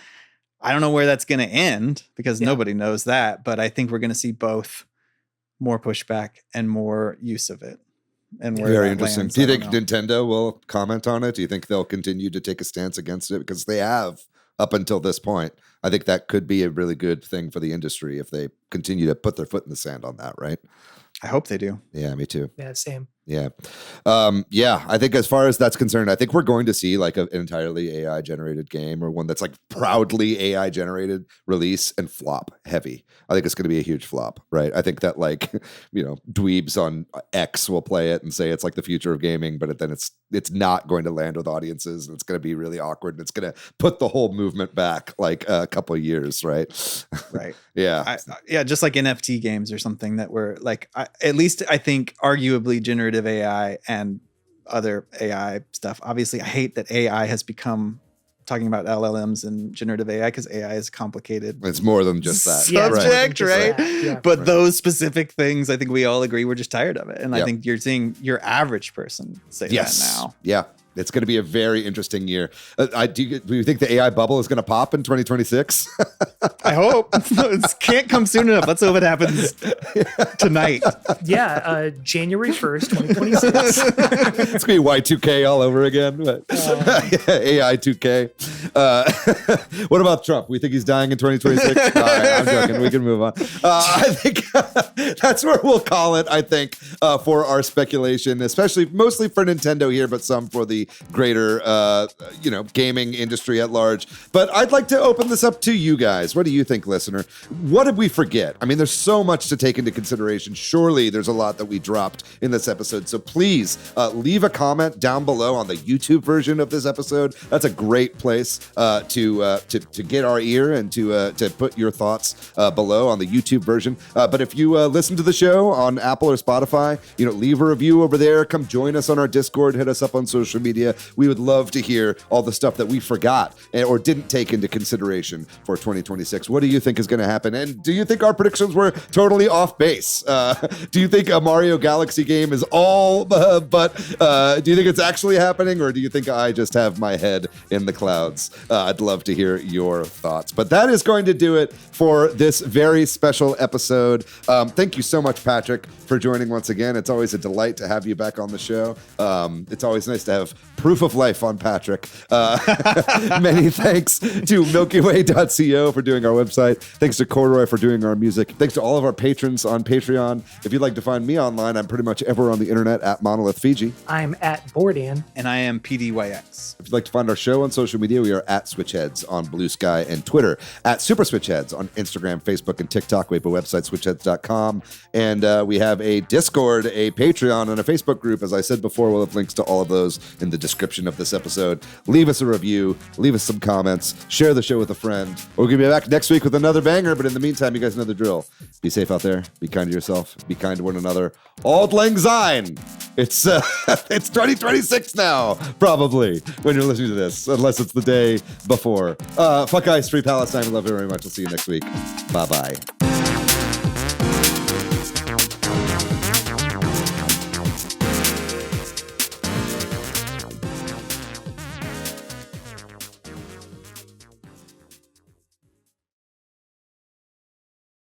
Speaker 1: I don't know where that's going to end because nobody knows that, but I think we're going to see both more pushback and more use of it. And
Speaker 3: very interesting. Do you think Nintendo will comment on it? Do you think they'll continue to take a stance against it? Because they have up until this point. I think that could be a really good thing for the industry if they continue to put their foot in the sand on that, right?
Speaker 1: I hope they do.
Speaker 3: Yeah, me too.
Speaker 2: Yeah, same.
Speaker 3: Yeah. I think as far as that's concerned, I think we're going to see like an entirely AI generated game or one that's like proudly AI generated release and flop heavy. I think it's going to be a huge flop, right? I think that like, dweebs on X will play it and say it's like the future of gaming, but then it's not going to land with audiences and it's going to be really awkward and it's going to put the whole movement back like a couple of years, right?
Speaker 1: Right.
Speaker 3: Yeah.
Speaker 1: Just like NFT games or something that were like, at least I think arguably generative AI and other AI stuff. Obviously, I hate that AI has become talking about LLMs and generative AI because AI is complicated.
Speaker 3: It's more than just that
Speaker 1: subject, right?
Speaker 2: Yeah,
Speaker 1: but those specific things, I think we all agree we're just tired of it. And I think you're seeing your average person say that now. Yeah.
Speaker 3: It's going to be a very interesting year. Do you think the AI bubble is going to pop in 2026?
Speaker 1: I hope. It can't come soon enough. Let's hope it happens tonight.
Speaker 2: Yeah, January 1st, 2026.
Speaker 3: It's going to be Y2K all over again. But AI 2K. What about Trump? We think he's dying in 2026? All right, I'm joking. We can move on. I think that's where we'll call it, I think, for our speculation, especially mostly for Nintendo here, but some for the greater, gaming industry at large. But I'd like to open this up to you guys. What do you think, listener? What did we forget? I mean, there's so much to take into consideration. Surely there's a lot that we dropped in this episode. So please leave a comment down below on the YouTube version of this episode. That's a great place to get our ear and to put your thoughts below on the YouTube version. But if you listen to the show on Apple or Spotify, leave a review over there. Come join us on our Discord. Hit us up on social media. media. We would love to hear all the stuff that we forgot or didn't take into consideration for 2026. What do you think is going to happen? And do you think our predictions were totally off base? Do you think a Mario Galaxy game is all but do you think it's actually happening, or do you think I just have my head in the clouds? I'd love to hear your thoughts. But that is going to do it for this very special episode. Thank you so much, Patrick, for joining once again. It's always a delight to have you back on the show. It's always nice to have proof of life on Patrick. Many thanks to MilkyWay.co for doing our website. Thanks to Corduroy for doing our music. Thanks to all of our patrons on Patreon. If you'd like to find me online, I'm pretty much everywhere on the internet at Monolith Fiji.
Speaker 2: I'm at Bordan.
Speaker 1: And I am PDYX.
Speaker 3: If you'd like to find our show on social media, we are at Switch Headz on Blue Sky and Twitter, at Super Switch Headz on Instagram, Facebook, and TikTok. We have a website, switchheadz.com. And we have a Discord, a Patreon, and a Facebook group. As I said before, we'll have links to all of those in the description of this episode. Leave us a review, leave us some comments, share the show with a friend. We'll be back next week with another banger, but in the meantime, you guys know the drill. Be safe out there, be kind to yourself, be kind to one another. Auld Lang Syne! It's 2026 now, probably, when you're listening to this, unless it's the day before. Fuck Ice, Free Palestine. We love you very much. We'll see you next week. Bye-bye.